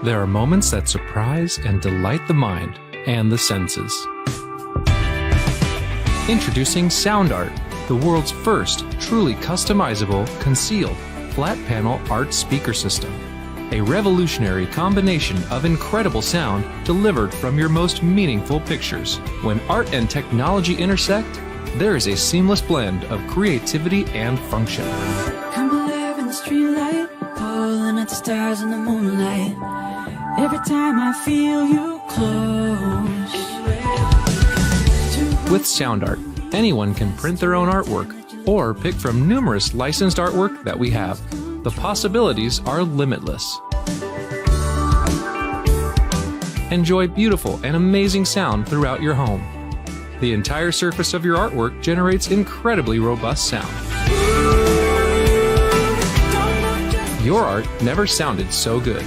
There are moments that surprise and delight the mind and the senses. Introducing Sound Art, the world's first truly customizable, concealed, flat panel art speaker system. A revolutionary combination of incredible sound delivered from your most meaningful pictures. When art and technology intersect, there is a seamless blend of creativity and function. I'm alive in the streetlight, pulling at the stars in the moonlight. Every time I feel you close. With Sound Art, anyone can print their own artwork or pick from numerous licensed artwork that we have. The possibilities are limitless. Enjoy beautiful and amazing sound throughout your home. The entire surface of your artwork generates incredibly robust sound. Your art never sounded so good.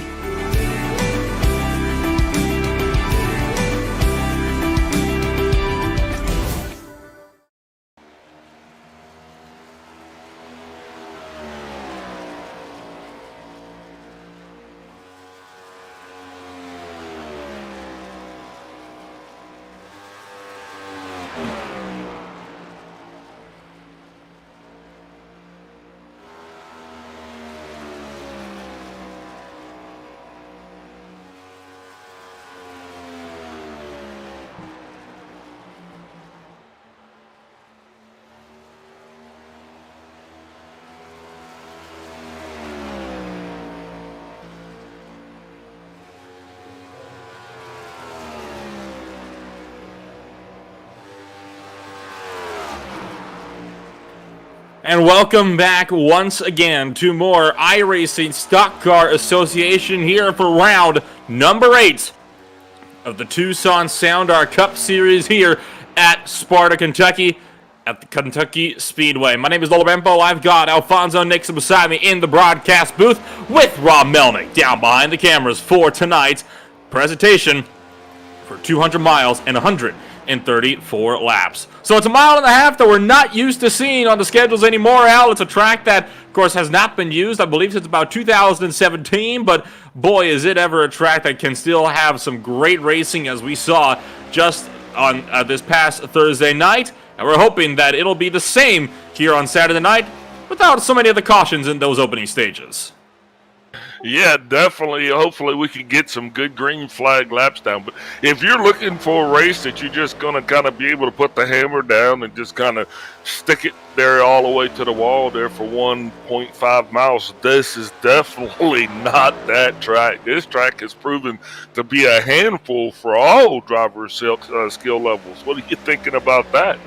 And welcome back once again to more iRacing Stock Car Association here for round number 8 of the Tucson Sound Art Cup Series here at Sparta, Kentucky, at the Kentucky Speedway. My name is Lola Bempo. I've got Alfonso Nixon beside me in the broadcast booth with Rob Melnick down behind the cameras for tonight's presentation for 200 miles and 134 laps. So it's a mile and a half that we're not used to seeing on the schedules anymore, Al. It's a track that, of course, has not been used, I believe, since about 2017, but boy, is it ever a track that can still have some great racing, as we saw just on this past Thursday night, and we're hoping that it'll be the same here on Saturday night without so many of the cautions in those opening stages. Yeah, definitely. Hopefully we can get some good green flag laps down. But if you're looking for a race that you're just going to kind of be able to put the hammer down and just kind of stick it there all the way to the wall there for 1.5 miles, this is definitely not that track. This track has proven to be a handful for all drivers' skill levels. What are you thinking about that?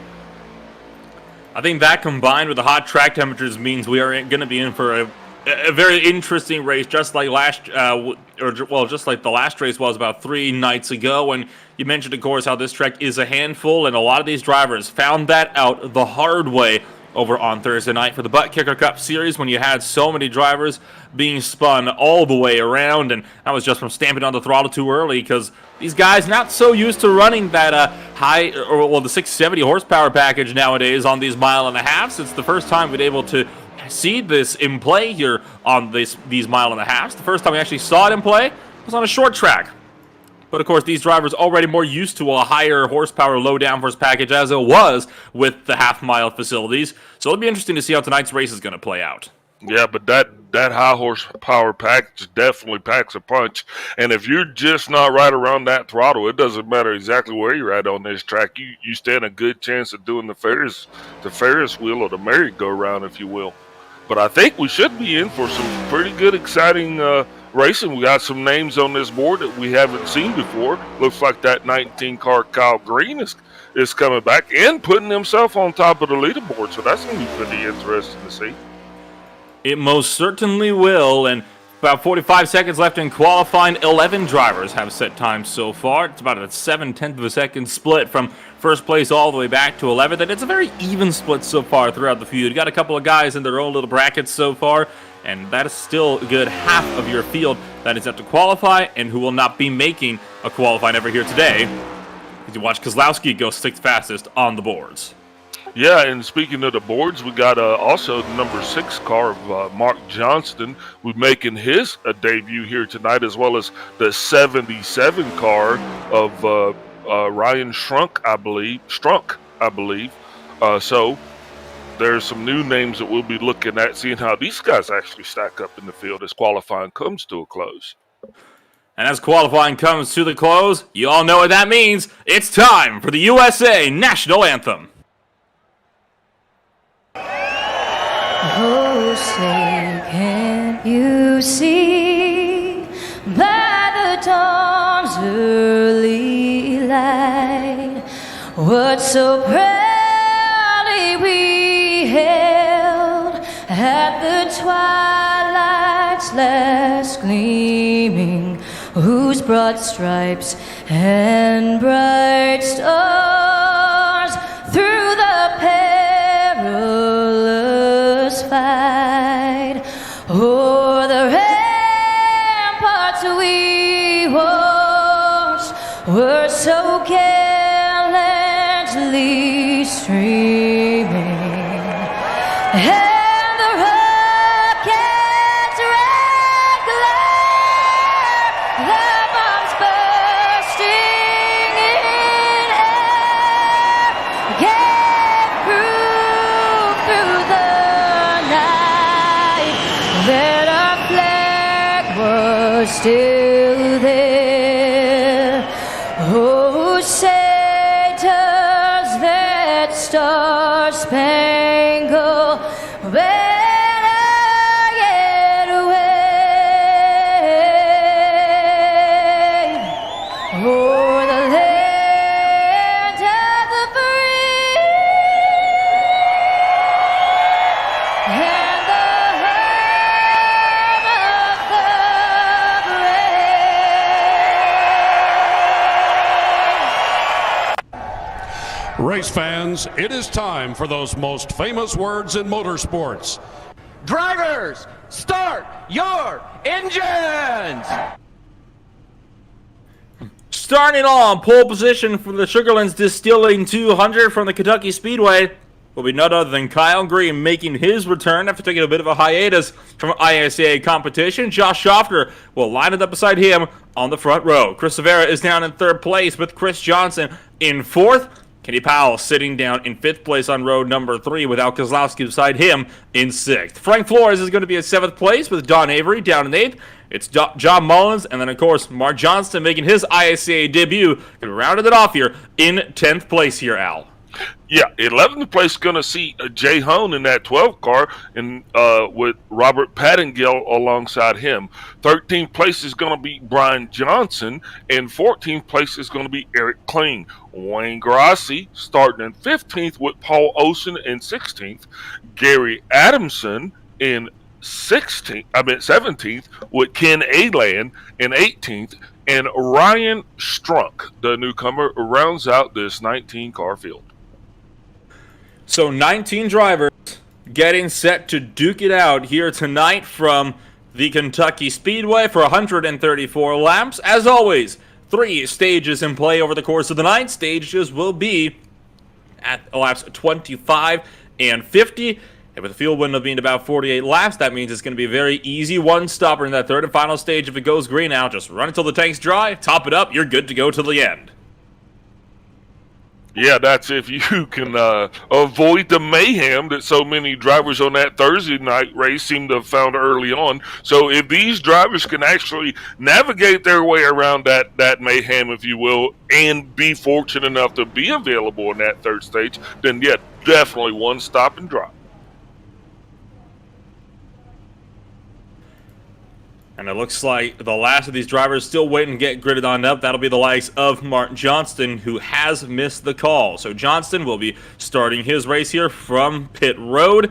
I think that combined with the hot track temperatures means we are going to be in for a very interesting race, just like just like the last race was about 3 nights ago. And you mentioned, of course, how this track is a handful, and a lot of these drivers found that out the hard way over on Thursday night for the Butt Kicker Cup Series, when you had so many drivers being spun all the way around, and that was just from stamping on the throttle too early, because these guys not so used to running that the 670 horsepower package nowadays on these mile and a halves. It's the first time we'd able to see this in play here on these mile and a halves. The first time we actually saw it in play was on a short track. But of course, these drivers already more used to a higher horsepower, low downforce package as it was with the half-mile facilities. So it'll be interesting to see how tonight's race is going to play out. Yeah, but that high horsepower package definitely packs a punch. And if you're just not right around that throttle, it doesn't matter exactly where you're at on this track. You stand a good chance of doing the Ferris wheel, or the merry-go-round, if you will. But I think we should be in for some pretty good, exciting racing. We got some names on this board that we haven't seen before. Looks like that 19 car Kyle Green is coming back and putting himself on top of the leaderboard. So that's going to be pretty interesting to see. It most certainly will, and about 45 seconds left in qualifying. 11 drivers have set times so far. It's about a 7/10 of a second split from first place all the way back to 11th, and it's a very even split so far throughout the field. You got a couple of guys in their own little brackets so far, and that is still a good half of your field that is yet to qualify and who will not be making a qualifying effort here today. As you watch Kozlowski go 6th fastest on the boards. Yeah, and speaking of the boards, we got also the number 6 car of Mark Johnston. We're making his debut here tonight, as well as the 77 car of Ryan Strunk, I believe. So there's some new names that we'll be looking at, seeing how these guys actually stack up in the field as qualifying comes to a close. And as qualifying comes to the close, you all know what that means. It's time for the USA National Anthem. Oh, say, can't you see by the dawn's early light what so proudly we held at the twilight's last gleaming, whose broad stripes and bright stars through the perilous fight o'er the ramparts we watched were so gallantly streaming, and the rockets red glare, the bombs bursting in air gave proof through the night that our flag was still there. Oh, say does that star-spangled banner yet wave o'er the land of the free and the home of the brave. Race fans, it is time for those most famous words in motorsports. Drivers, start your engines! Starting on pole position for the Sugarlands Distilling 200 from the Kentucky Speedway will be none other than Kyle Green, making his return after taking a bit of a hiatus from ISCA competition. Josh Schofter will line it up beside him on the front row. Chris Severa is down in third place with Chris Johnson in fourth. Kenny Powell sitting down in fifth place on row number 3 with Al Kozlowski beside him in sixth. Frank Flores is going to be in seventh place with Don Avery down in eighth. It's John Mullins, and then, of course, Mark Johnston making his ISCA debut. And rounded it off here in 10th place here, Al. Yeah, 11th place going to see Jay Hone in that 12 car, and with Robert Pattengale alongside him. 13th place is going to be Brian Johnson, and 14th place is going to be Eric Kling. Wayne Grassi starting in 15th with Paul Olsen in 16th. Gary Adamson in 17th with Ken Aland in 18th. And Ryan Strunk, the newcomer, rounds out this 19-car field. So 19 drivers getting set to duke it out here tonight from the Kentucky Speedway for 134 laps. As always, 3 stages in play over the course of the night. Stages will be at laps 25 and 50. And with the field window being about 48 laps, that means it's going to be a very easy one-stopper in that third and final stage. If it goes green out, just run until the tank's dry, top it up, you're good to go to the end. Yeah, that's if you can avoid the mayhem that so many drivers on that Thursday night race seem to have found early on. So if these drivers can actually navigate their way around that mayhem, if you will, and be fortunate enough to be available in that third stage, then yeah, definitely one stop and drop. And it looks like the last of these drivers still waiting to get gridded on up. That'll be the likes of Martin Johnston, who has missed the call. So Johnston will be starting his race here from pit road.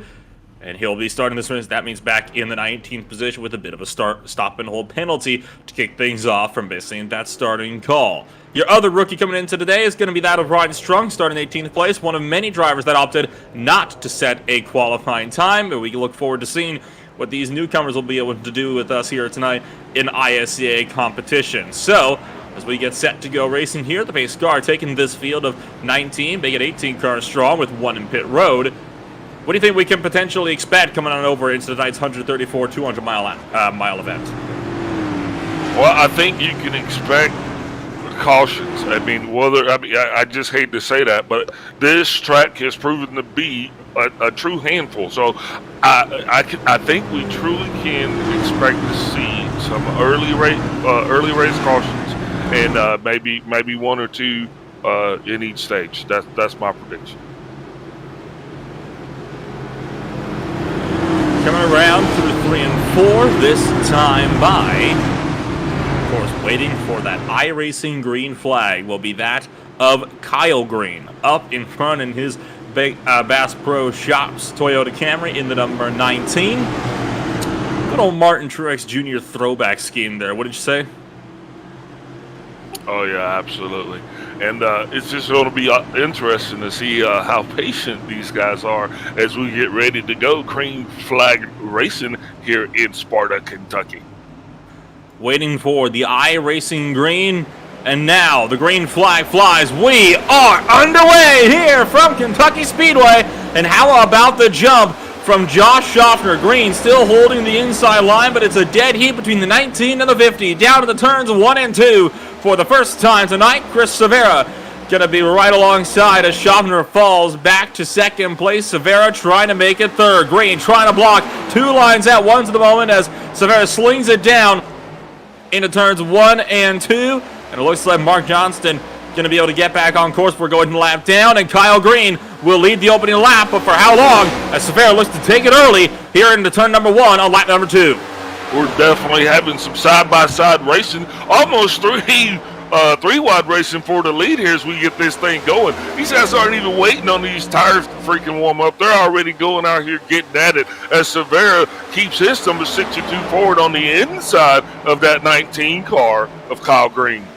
And he'll be starting this race. That means back in the 19th position with a bit of a stop and hold penalty to kick things off from missing that starting call. Your other rookie coming into today is going to be that of Ryan Strunk, starting 18th place. One of many drivers that opted not to set a qualifying time. But we can look forward to seeing what these newcomers will be able to do with us here tonight in ISCA competition. So, as we get set to go racing here. The pace car taking this field of 19, make it 18 cars strong with 1 in pit road. What do you think we can potentially expect coming on over into tonight's 134 200-mile event? Well, I think you can expect cautions. I just hate to say that, but this track has proven to be a true handful. So I think we truly can expect to see some early race cautions, and maybe 1 or 2 in each stage. That's my prediction. Coming around through 3 and 4 this time by. Of course, waiting for that iRacing green flag will be that of Kyle Green up in front in his Bass Pro Shops Toyota Camry in the number 19. Good old Martin Truex Jr. throwback scheme there. What did you say? Oh yeah, absolutely. And it's just going to be interesting to see how patient these guys are as we get ready to go green flag racing here in Sparta, Kentucky. Waiting for the iRacing green, and now the green flag flies. We are underway here from Kentucky Speedway, and how about the jump from Josh Schaffner? Green still holding the inside line, but it's a dead heat between the 19 and the 50. Down to the turns 1 and 2 for the first time tonight. Chris Severa gonna be right alongside as Schaffner falls back to second place. Severa trying to make it third. Green trying to block 2 lines at once at the moment as Severa slings it down into turns 1 and 2, and it looks like Mark Johnston going to be able to get back on course. We're going to lap down, and Kyle Green will lead the opening lap, but for how long? As Severa looks to take it early here into turn number 1 on lap number 2. We're definitely having some side-by-side racing, almost three-wide racing for the lead here as we get this thing going. These guys aren't even waiting on these tires to freaking warm up. They're already going out here getting at it as Severa keeps his number 62 forward on the inside of that 19 car of Kyle Green.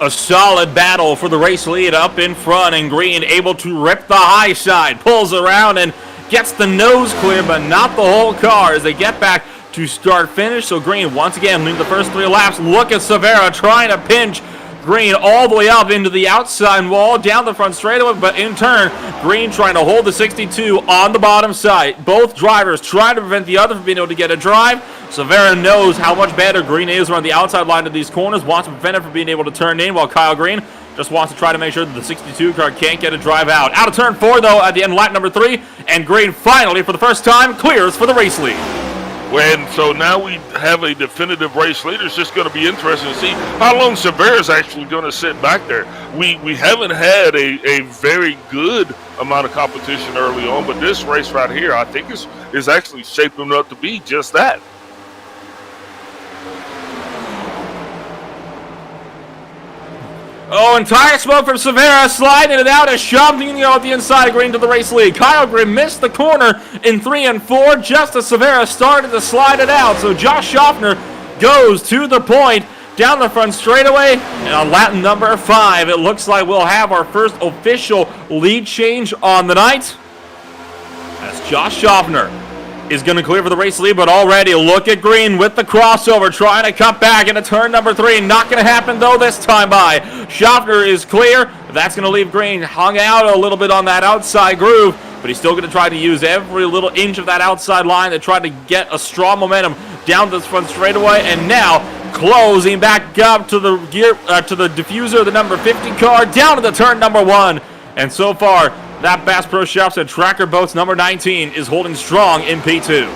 A solid battle for the race lead up in front, and Green able to rip the high side, pulls around and gets the nose clear, but not the whole car as they get back to start finish. So Green once again leading the first 3 laps. Look at Severa trying to pinch Green all the way up into the outside wall, down the front straightaway, but in turn, Green trying to hold the 62 on the bottom side. Both drivers trying to prevent the other from being able to get a drive. Severa knows how much better Green is around the outside line of these corners, wants to prevent it from being able to turn in, while Kyle Green just wants to try to make sure that the 62 car can't get a drive out. Out of turn 4, though, at the end of lap number 3, and Green finally, for the first time, clears for the race lead. So now we have a definitive race leader. It's just going to be interesting to see how long Severa's actually going to sit back there. We haven't had a very good amount of competition early on, but this race right here, I think, is actually shaping up to be just that. Oh, and tire smoke from Severa, sliding it out as Schaffner out the inside, Green to the race lead. Kyle Green missed the corner in 3 and 4, just as Severa started to slide it out. So Josh Schaffner goes to the point, down the front straightaway, and on lap number 5, it looks like we'll have our first official lead change on the night. As Josh Schaffner is going to clear for the race lead, but already look at Green with the crossover, trying to cut back into turn number 3. Not going to happen, though, this time by. Schaffner is clear. That's going to leave Green hung out a little bit on that outside groove, but he's still going to try to use every little inch of that outside line to try to get a strong momentum down this front straightaway, and now closing back up to the to the diffuser, the number 50 car, down to the turn number 1. And so far, that Bass Pro Shops and Tracker Boats number 19 is holding strong in P2.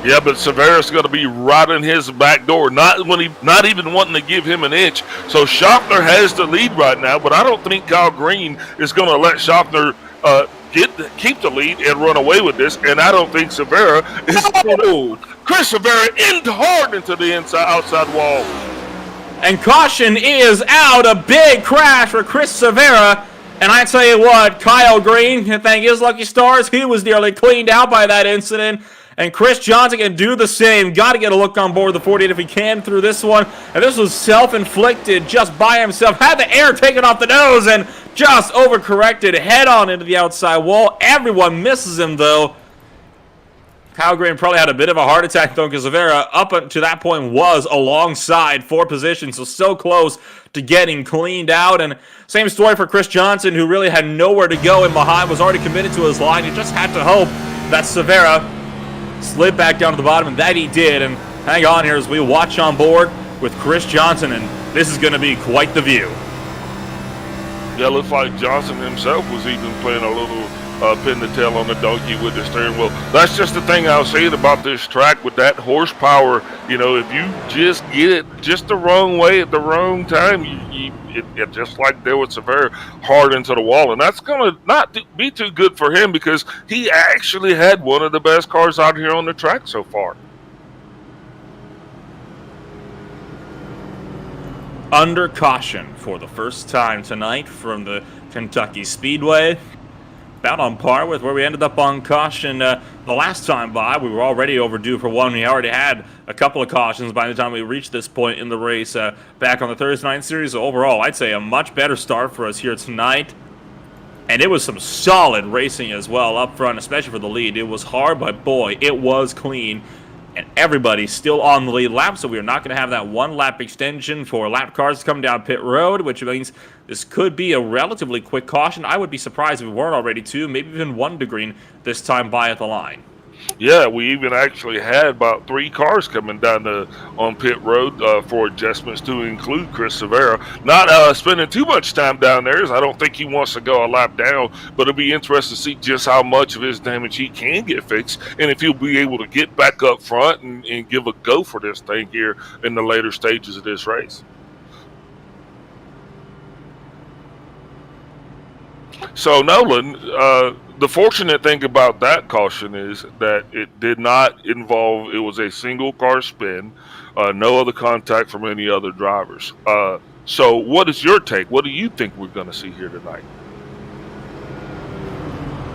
Yeah, but Severa's going to be right in his back door, not even wanting to give him an inch. So Schaffner has the lead right now, but I don't think Kyle Green is going to let Schaffner keep the lead and run away with this. And I don't think Severa is. Chris Severa hard into the outside wall. And caution is out. A big crash for Chris Severa. And I tell you what, Kyle Green, thank his lucky stars, he was nearly cleaned out by that incident. And Chris Johnson can do the same. Got to get a look on board the 48 if he can through this one. And this was self-inflicted just by himself. Had the air taken off the nose and just overcorrected head on into the outside wall. Everyone misses him, though. Kyle Green probably had a bit of a heart attack, though, because Severa, up to that point, was alongside for position, so close to getting cleaned out. And same story for Chris Johnson, who really had nowhere to go in behind, was already committed to his line. He just had to hope that Severa slid back down to the bottom, and that he did. And hang on here as we watch on board with Chris Johnson, and this is going to be quite the view. Yeah, looks like Johnson himself was even playing a little pin the tail on the donkey with the steering wheel. That's just the thing I was saying about this track with that horsepower. You know, if you just get it just the wrong way at the wrong time, it just like there was a very hard into the wall. And that's going to not be too good for him because he actually had one of the best cars out here on the track so far. Under caution for the first time tonight from the Kentucky Speedway. About on par with where we ended up on caution the last time by. We were already overdue for one. We already had a couple of cautions by the time we reached this point in the race back on the Thursday night series. So overall, I'd say a much better start for us here tonight. And it was some solid racing as well up front, especially for the lead. It was hard, but boy, it was clean. And everybody's still on the lead lap, so we are not going to have that one lap extension for lap cars to come down pit road, which means this could be a relatively quick caution. I would be surprised if we weren't already 2, maybe even 1 to green this time by at the line. Yeah, we even actually had about 3 cars coming down on pit road for adjustments to include Chris Severa. Not spending too much time down there, as I don't think he wants to go a lap down, but it'll be interesting to see just how much of his damage he can get fixed and if he'll be able to get back up front and give a go for this thing here in the later stages of this race. So, Nolan, the fortunate thing about that caution is that it did not involve, it was a single car spin, no other contact from any other drivers. So what is your take? What do you think we're going to see here tonight?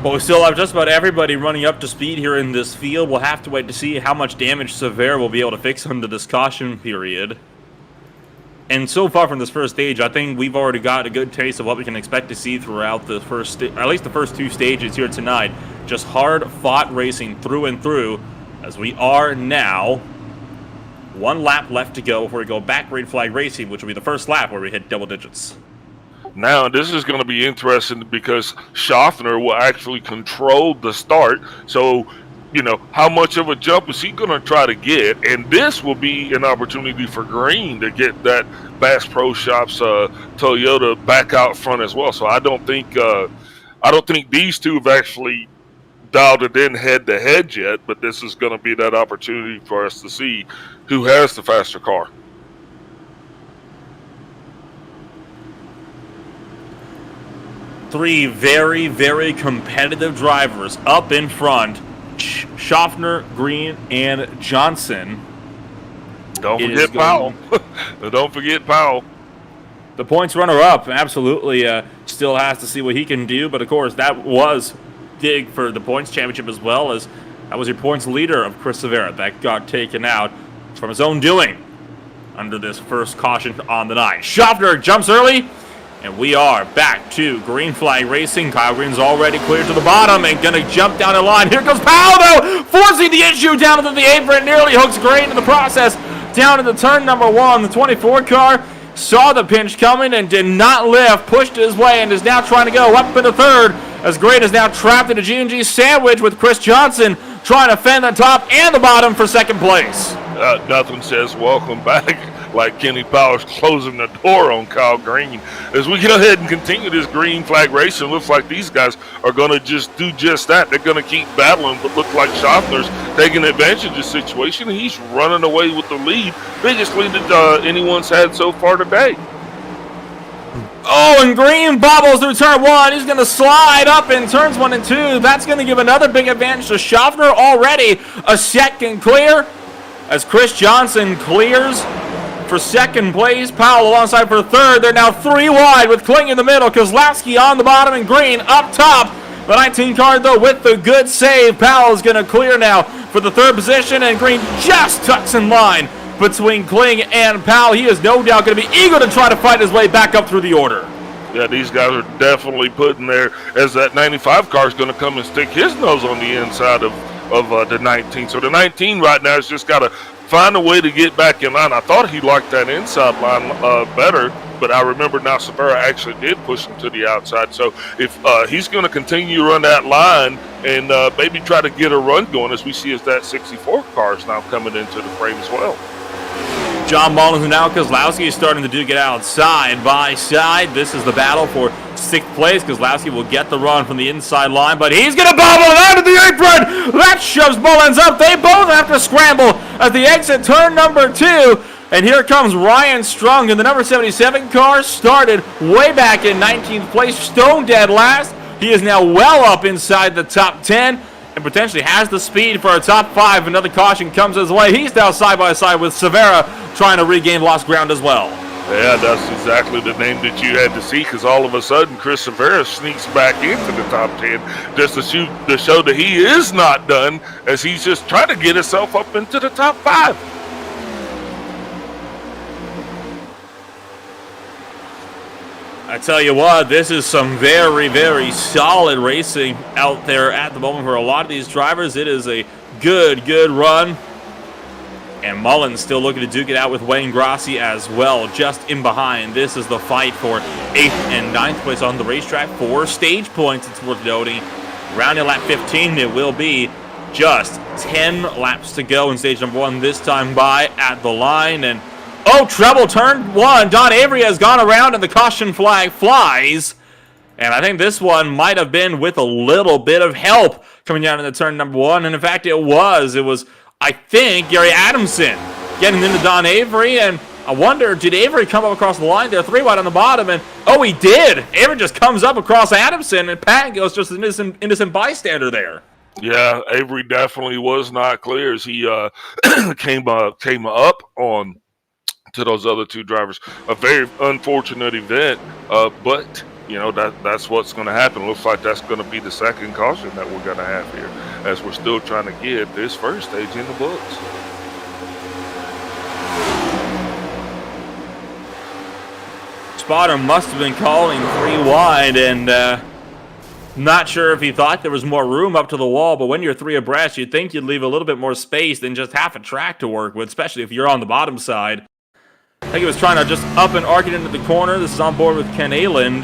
Well, we still have just about everybody running up to speed here in this field. We'll have to wait to see how much damage Severa will be able to fix under this caution period. And so far from this first stage, I think we've already got a good taste of what we can expect to see throughout the at least the first 2 stages here tonight. Just hard-fought racing through and through, as we are now 1 lap left to go before we go back green flag racing, which will be the first lap where we hit double digits. Now, this is going to be interesting because Schaffner will actually control the start. So, you know, how much of a jump is he going to try to get? And this will be an opportunity for Green to get that Bass Pro Shops Toyota back out front as well. So I don't think these two have actually dialed it in head to head yet, but this is going to be that opportunity for us to see who has the faster car. Three very, very competitive drivers up in front. Schaffner, Green, and Johnson. Don't forget Powell. Don't forget Powell. The points runner-up absolutely still has to see what he can do, but of course that was big for the points championship as well, as that was your points leader of Chris Severa that got taken out from his own doing under this first caution on the night. Schaffner jumps early. And we are back to green flag racing. Kyle Green's already cleared to the bottom and going to jump down the line. Here comes Powell, though, forcing the issue down into the apron. Nearly hooks Green in the process down into turn number 1. The 24 car saw the pinch coming and did not lift, pushed his way, and is now trying to go up into third, as Green is now trapped in a G&G sandwich with Chris Johnson trying to fend the top and the bottom for second place. Nothing says welcome back like Kenny Powers closing the door on Kyle Green. As we go ahead and continue this green flag racing, looks like these guys are going to just do just that. They're going to keep battling, but look like Schaffner's taking advantage of the situation, and he's running away with the lead. Biggest lead that anyone's had so far today. Oh, and Green bobbles through turn 1. He's going to slide up in turns 1 and 2. That's going to give another big advantage to Schaffner. Already a second clear as Chris Johnson clears for second place. Powell alongside for third. They're now 3 wide with Kling in the middle. Kozlowski on the bottom and Green up top. The 19 car, though, with the good save. Powell's going to clear now for the 3rd position, and Green just tucks in line between Kling and Powell. He is no doubt going to be eager to try to fight his way back up through the order. Yeah, these guys are definitely putting there, as that 95 car is going to come and stick his nose on the inside of of the 19. So the 19 right now has just got to find a way to get back in line. I thought he liked that inside line better, but I remember now Severa actually did push him to the outside. So if he's going to continue to run that line and maybe try to get a run going, as we see as that 64 car is now coming into the frame as well. John Mullins and now Kozlowski is starting to duke it out side by side. This is the battle for 6th place. Kozlowski will get the run from the inside line, but he's going to bobble it out of the apron. That shoves Mullins up. They both have to scramble at the exit turn number 2. And here comes Ryan Strung in the number 77 car. Started way back in 19th place, stone dead last. He is now well up inside the top 10. And potentially has the speed for a top 5. Another caution comes his way. He's now side by side with Severa, trying to regain lost ground as well. Yeah, that's exactly the name that you had to see, because all of a sudden Chris Severa sneaks back into the top 10 just to show that he is not done, as he's just trying to get himself up into the top 5. I tell you what, this is some very, very solid racing out there at the moment for a lot of these drivers. It is a good run. And Mullins still looking to duke it out with Wayne Grassi as well, just in behind. This is the fight for 8th and 9th place on the racetrack. 4 stage points, it's worth noting. Rounding lap 15, it will be just 10 laps to go in stage number 1 this time by at the line. And oh, treble turn 1. Don Avery has gone around and the caution flag flies. And I think this one might have been with a little bit of help coming down into turn number 1. And in fact, it was, I think, Gary Adamson getting into Don Avery. And I wonder, did Avery come up across the line there? 3 wide on the bottom. And oh, he did. Avery just comes up across Adamson. And Pat goes just an innocent bystander there. Yeah, Avery definitely was not clear as he came up on to those other 2 drivers. A very unfortunate event, but you know that's what's going to happen. Looks like that's going to be the second caution that we're going to have here, as we're still trying to get this first stage in the books. Spotter must have been calling 3 wide, and not sure if he thought there was more room up to the wall, but when you're 3 abreast, you'd think you'd leave a little bit more space than just half a track to work with, especially if you're on the bottom side. I think he was trying to just up and arc it into the corner. This is on board with Ken Ayland.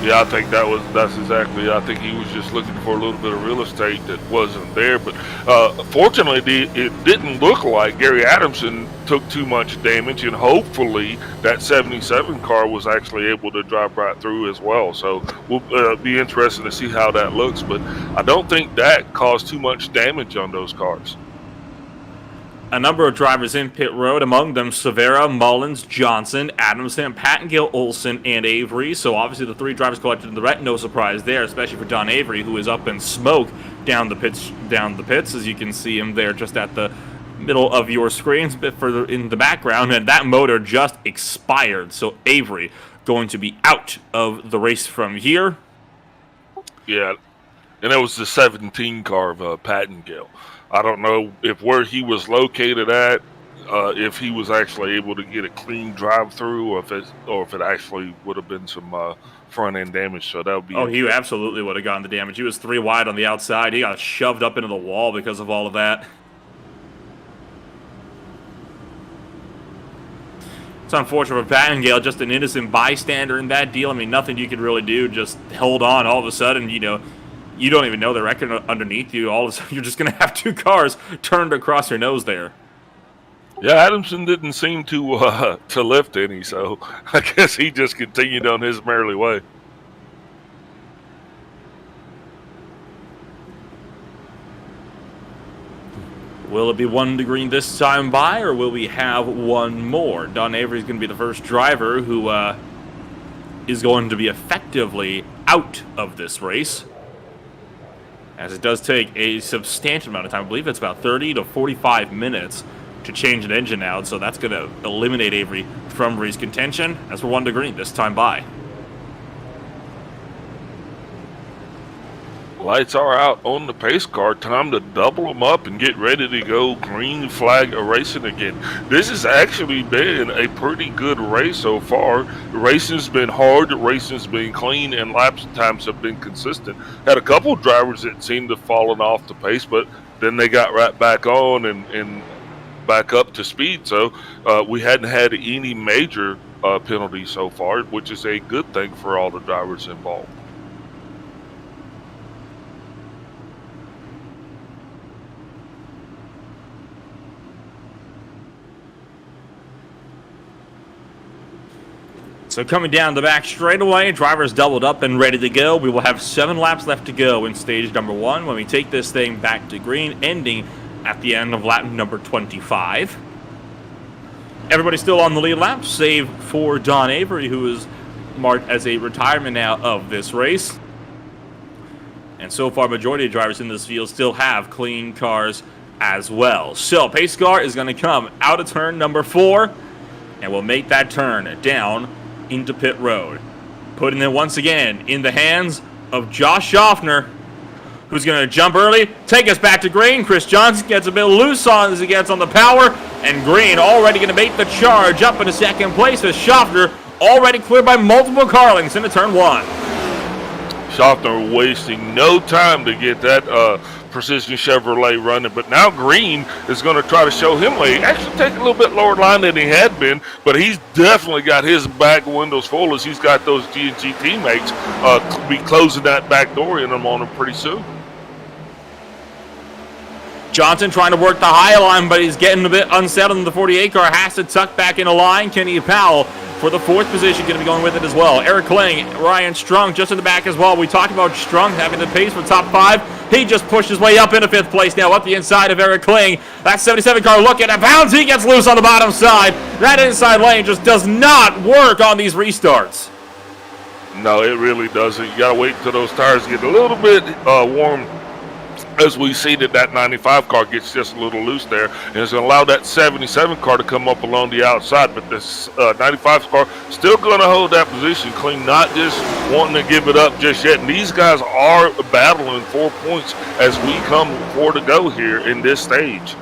Yeah, I think that's exactly. I think he was just looking for a little bit of real estate that wasn't there. But fortunately, it didn't look like Gary Adamson took too much damage, and hopefully that 77 car was actually able to drive right through as well. So we'll be interested to see how that looks. But I don't think that caused too much damage on those cars. A number of drivers in pit road, among them Severa, Mullins, Johnson, Adamson, Pattengill, Olsen, and Avery. So obviously the 3 drivers collected in the wreck, no surprise there, especially for Don Avery, who is up in smoke down the pits, as you can see him there just at the middle of your screens, a bit further in the background, and that motor just expired. So Avery going to be out of the race from here. Yeah, and it was the 17 car of Pattengill. I don't know if where he was located at, if he was actually able to get a clean drive through, or if it actually would have been some front end damage. So that would be. Oh, he absolutely would have gotten the damage. He was 3 wide on the outside. He got shoved up into the wall because of all of that. It's unfortunate for Pattengill, just an innocent bystander in that deal. I mean, nothing you could really do. Just hold on. All of a sudden, you don't even know the record underneath you. All of a sudden, you're just going to have 2 cars turned across your nose there. Yeah, Adamson didn't seem to lift any, so I guess he just continued on his merry way. Will it be 1 to green this time by, or will we have one more? Don Avery is going to be the first driver who is going to be effectively out of this race, as it does take a substantial amount of time. I believe it's about 30 to 45 minutes to change an engine out, so that's going to eliminate Avery from race contention as we're 1 to green this time by. Lights are out on the pace car. Time to double them up and get ready to go green flag racing again. This has actually been a pretty good race so far. The racing's been hard, the racing's been clean, and laps times have been consistent. Had a couple of drivers that seemed to have fallen off the pace, but then they got right back on and back up to speed. So we hadn't had any major penalties so far, which is a good thing for all the drivers involved. So coming down the back straightaway, drivers doubled up and ready to go. We will have 7 laps left to go in stage number 1 when we take this thing back to green, ending at the end of lap number 25. Everybody's still on the lead lap, save for Don Avery, who is marked as a retirement now of this race. And so far, majority of drivers in this field still have clean cars as well. So pace car is going to come out of turn number 4, and we'll make that turn down into pit road. Putting it once again in the hands of Josh Schaffner, who's going to jump early, take us back to green. Chris Johnson gets a bit loose on as he gets on the power, and green already going to make the charge up into second place as Schaffner already cleared by multiple car lengths into turn 1. Schaffner wasting no time to get that Precision Chevrolet running, but now green is going to try to show him way. Actually take a little bit lower line than he had been, but he's definitely got his back windows full as he's got those G&G teammates be closing that back door in them on him pretty soon. Johnson trying to work the high line, but he's getting a bit unsettled in the 48 car. Has to tuck back into line. Kenny Powell for the 4th position, going to be going with it as well. Eric Kling, Ryan Strung just in the back as well. We talked about Strung having the pace for top 5. He just pushed his way up into 5th place now, up the inside of Eric Kling. That 77 car looking at bounds. He gets loose on the bottom side. That inside lane just does not work on these restarts. No, it really doesn't. You got to wait until those tires get a little bit warm, as we see that 95 car gets just a little loose there, and it's going to allow that 77 car to come up along the outside, but this 95 car still going to hold that position clean, not just wanting to give it up just yet. And these guys are battling 4 points as we come 4 to go here in this stage.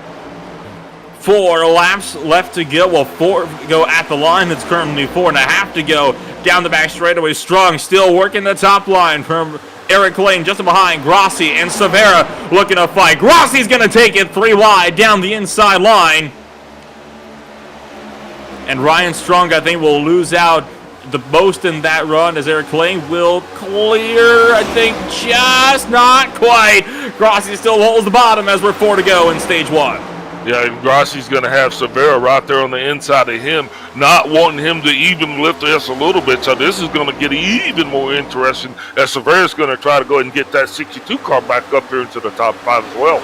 4 laps left to go. Well, 4 go at the line. It's currently 4.5 to go down the back straightaway. Strong still working the top line from Eric Lane just behind Grossi and Severa looking to fight. Grossi's going to take it 3 wide down the inside line. And Ryan Strong, I think, will lose out the most in that run as Eric Lane will clear, I think, just not quite. Grossi still holds the bottom as we're 4 to go in stage 1. Yeah, and Grossi's going to have Severa right there on the inside of him, not wanting him to even lift us a little bit. So this is going to get even more interesting as Severa's going to try to go ahead and get that 62 car back up here into the top 5 as well.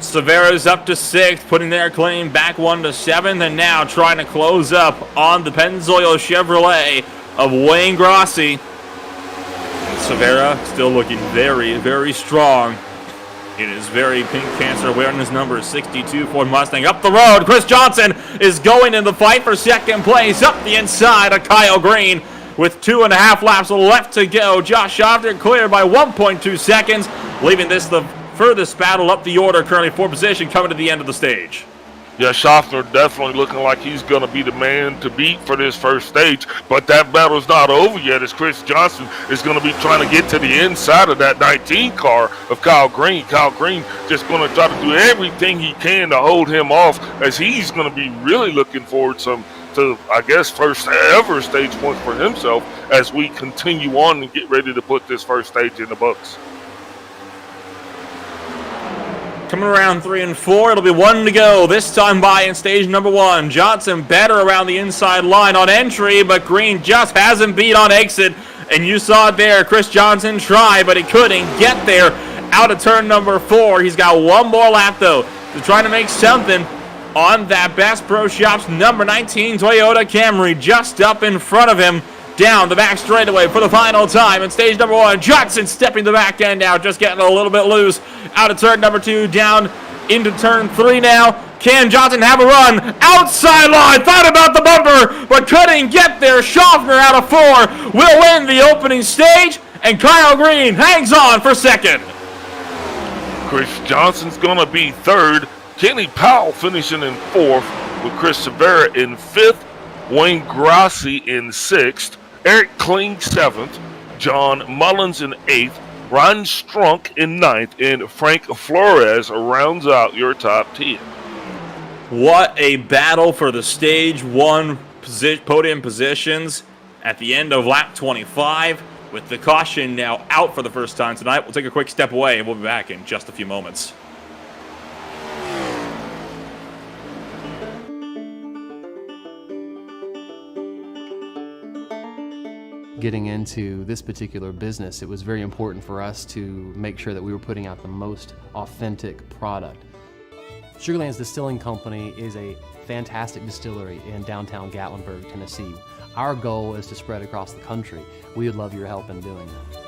Severa's up to 6th, putting their claim back 1 to 7th, and now trying to close up on the Pennzoil Chevrolet of Wayne Grossi. And Severa still looking very, very strong. It is very pink cancer awareness number 62 Ford Mustang. Up the road, Chris Johnson is going in the fight for second place up the inside of Kyle Green with 2.5 laps left to go. Josh Schaffner cleared by 1.2 seconds, leaving this the furthest battle up the order, currently 4th position coming to the end of the stage. Yeah, Schaffner definitely looking like he's going to be the man to beat for this first stage, but that battle's not over yet as Chris Johnson is going to be trying to get to the inside of that 19 car of Kyle Green. Kyle Green just going to try to do everything he can to hold him off as he's going to be really looking forward to, I guess, first ever stage points for himself as we continue on and get ready to put this first stage in the books. Coming around 3 and 4, it'll be 1 to go. This time by in stage number 1. Johnson better around the inside line on entry, but Green just hasn't beat on exit. And you saw it there. Chris Johnson tried, but he couldn't get there out of turn number 4. He's got 1 more lap, though, to try to make something on that Bass Pro Shops number 19 Toyota Camry just up in front of him. Down the back straightaway for the final time in stage number 1. Johnson stepping the back end out, just getting a little bit loose. Out of turn number 2, down into turn 3 now. Can Johnson have a run? Outside line, thought about the bumper, but couldn't get there. Schaffner out of 4 will win the opening stage and Kyle Green hangs on for second. Chris Johnson's going to be third. Kenny Powell finishing in fourth, with Chris Severa in fifth. Wayne Grassi in sixth. Eric Kling seventh. John Mullins in eighth. Ryan Strunk in ninth. And Frank Flores rounds out your top 10. What a battle for the stage one podium positions at the end of lap 25. With the caution now out for the first time tonight, we'll take a quick step away and we'll be back in just a few moments. Getting into this particular business, it was very important for us to make sure that we were putting out the most authentic product. Sugarlands Distilling Company is a fantastic distillery in downtown Gatlinburg, Tennessee. Our goal is to spread across the country. We would love your help in doing that.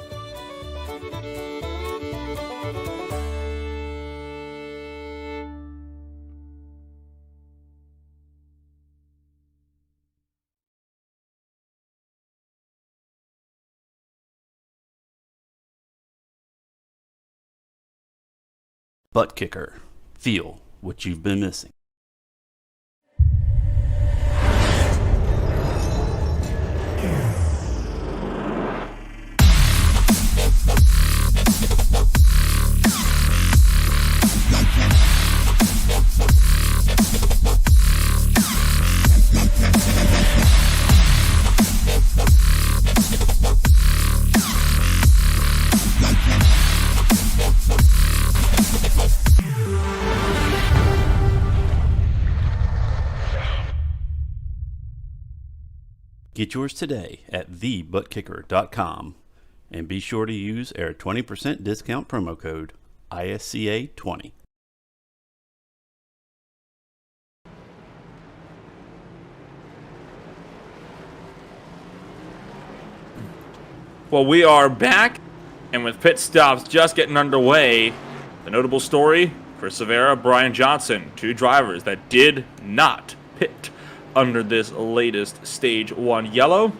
Butt Kicker. Feel what you've been missing. Get yours today at thebuttkicker.com and be sure to use our 20% discount promo code ISCA20. Well, we are back, and with pit stops just getting underway, the notable story, Chris Severa, Brian Johnson, two drivers that did not pit under this latest Stage 1 yellow.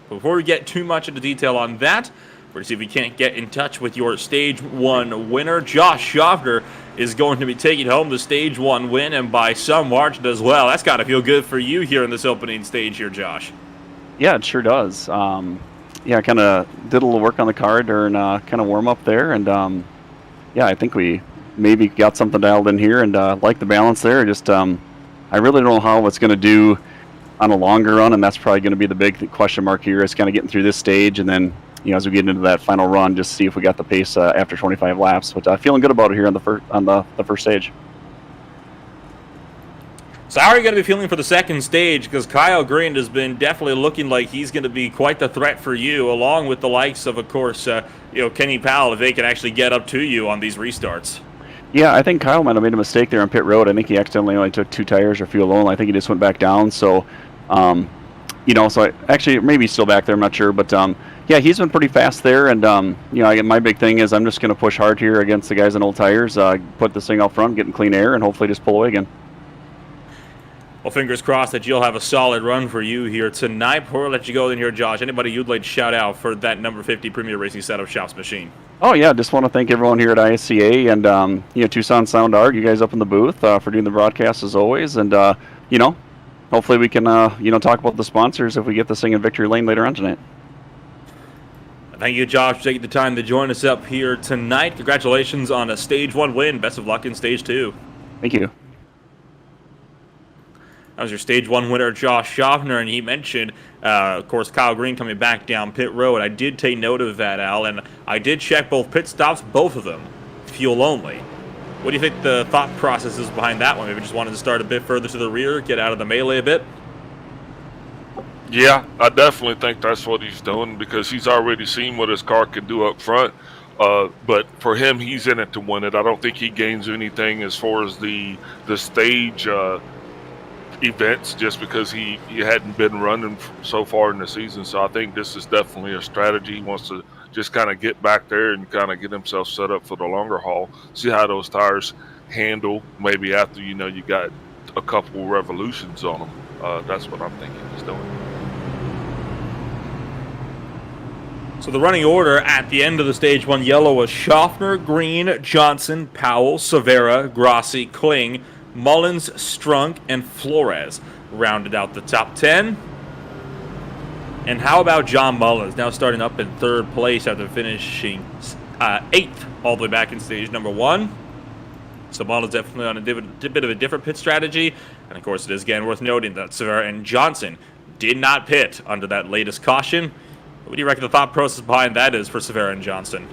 Before we get too much into detail on that, we're going to see if we can't get in touch with your Stage 1 winner. Josh Schaffner is going to be taking home the Stage 1 win, and by some margin as well. That's got to feel good for you here in this opening stage here, Josh. Yeah, it sure does. Yeah, I kind of did a little work on the car during kind of warm up there, and yeah, I think we maybe got something dialed in here, and like the balance there. Just I really don't know how it's going to do on a longer run, and that's probably going to be the big question mark here. Is kind of getting through this stage, and then as we get into that final run, just see if we got the pace after 25 laps. But feeling good about it here on the first stage. So how are you going to be feeling for the second stage? Because Kyle Green has been definitely looking like he's going to be quite the threat for you, along with the likes of course, Kenny Powell, if they can actually get up to you on these restarts. Yeah, I think Kyle might have made a mistake there on pit road. I think he accidentally only took 2 tires or fuel only. I think he just went back down. So, so actually maybe he's still back there. I'm not sure, but yeah, he's been pretty fast there. And my big thing is I'm just going to push hard here against the guys on old tires. Put this thing out front, getting clean air, and hopefully just pull away again. Well, fingers crossed that you'll have a solid run for you here tonight. Before we let you go in here, Josh, anybody you'd like to shout out for that number 50 Premier Racing Setup Shops machine? Oh, yeah, just want to thank everyone here at ISCA and, Tucson Sound Art, you guys up in the booth for doing the broadcast as always. And, hopefully we can, talk about the sponsors if we get this thing in victory lane later on tonight. Thank you, Josh, for taking the time to join us up here tonight. Congratulations on a Stage 1 win. Best of luck in Stage 2. Thank you. That was your Stage 1 winner, Josh Schaffner, and he mentioned, of course, Kyle Green coming back down pit road. I did take note of that, Al, and I did check both pit stops, both of them, fuel only. What do you think the thought process is behind that one? Maybe just wanted to start a bit further to the rear, get out of the melee a bit? Yeah, I definitely think that's what he's doing because he's already seen what his car can do up front. But for him, he's in it to win it. I don't think he gains anything as far as the stage events just because he hadn't been running so far in the season. So I think this is definitely a strategy. He wants to just kind of get back there and kind of get himself set up for the longer haul, see how those tires handle maybe after you got a couple revolutions on them. That's what I'm thinking he's doing. So the running order at the end of the stage 1 yellow was Schaffner, Green, Johnson, Powell, Severa, Grassi, Kling, Mullins, Strunk, and Flores rounded out the top 10. And how about John Mullins, now starting up in 3rd place after finishing 8th all the way back in stage number 1. So Mullins definitely on a bit of a different pit strategy. And of course, it is again worth noting that Severa and Johnson did not pit under that latest caution. What do you reckon the thought process behind that is for Severa and Johnson?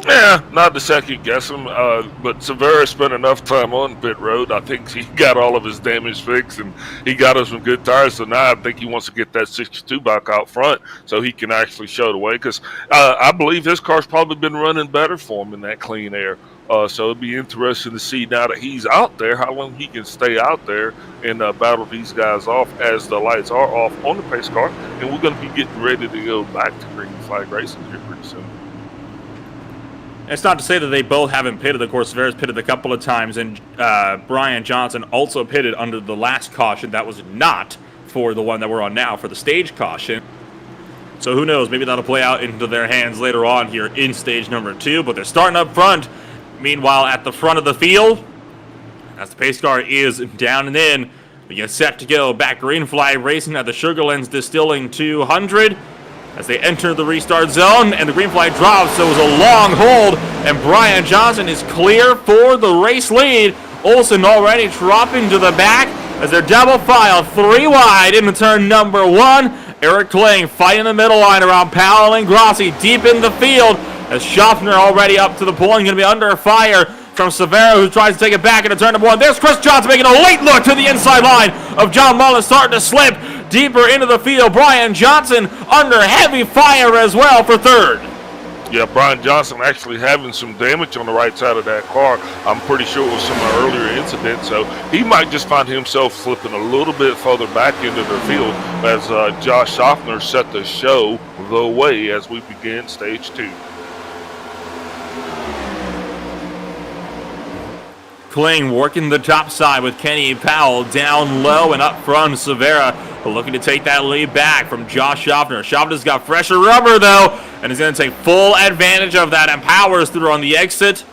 Yeah, not to second guess him, but Severa spent enough time on pit road. I think he got all of his damage fixed, and he got us some good tires. So now I think he wants to get that 62 back out front so he can actually show the way. Because I believe his car's probably been running better for him in that clean air. So it'll be interesting to see now that he's out there, how long he can stay out there and battle these guys off as the lights are off on the pace car. And we're going to be getting ready to go back to green flag racing here pretty soon. It's not to say that they both haven't pitted. Of course, Severa's pitted a couple of times, and Brian Johnson also pitted under the last caution. That was not for the one that we're on now, for the stage caution. So who knows? Maybe that'll play out into their hands later on here in stage number 2. But they're starting up front. Meanwhile, at the front of the field, as the pace car is down and in, we get set to go back green flag racing at the Sugarlands Distilling 200. As they enter the restart zone, and the green flag drops, so it was a long hold, and Brian Johnson is clear for the race lead. Olsen already dropping to the back as they're double file, 3 wide into turn number 1. Eric Kling fighting the middle line around Powell and Grassi deep in the field, as Schaffner already up to the pole and going to be under fire from Severa, who tries to take it back into turn number 1. There's Chris Johnson making a late look to the inside line of John Mullins, starting to slip deeper into the field. Brian Johnson under heavy fire as well for 3rd. Yeah, Brian Johnson actually having some damage on the right side of that car. I'm pretty sure it was some earlier incident, so he might just find himself slipping a little bit further back into the field as Josh Schaffner set the show the way as we begin stage 2. Kling working the top side with Kenny Powell down low, and up front Severa looking to take that lead back from Josh Schaffner. Schaffner's got fresher rubber though, and is going to take full advantage of that and powers through on the exit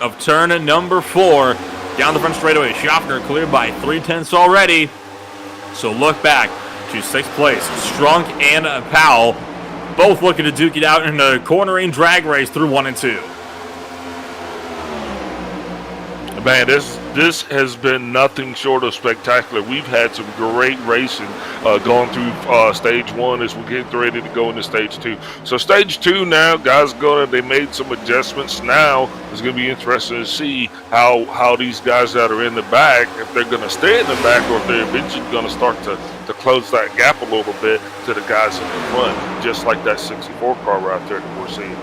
of turn number 4. Down the front straightaway, Schaffner cleared by 3/10 already. So look back to 6th place. Strunk and Powell both looking to duke it out in a cornering drag race through 1 and 2. Man, this has been nothing short of spectacular. We've had some great racing going through stage 1 as we're getting ready to go into stage 2. So stage 2 now, guys, they made some adjustments. Now it's going to be interesting to see how these guys that are in the back, if they're going to stay in the back or if they're eventually going to start to close that gap a little bit to the guys in the front, just like that 64 car right there that we're seeing.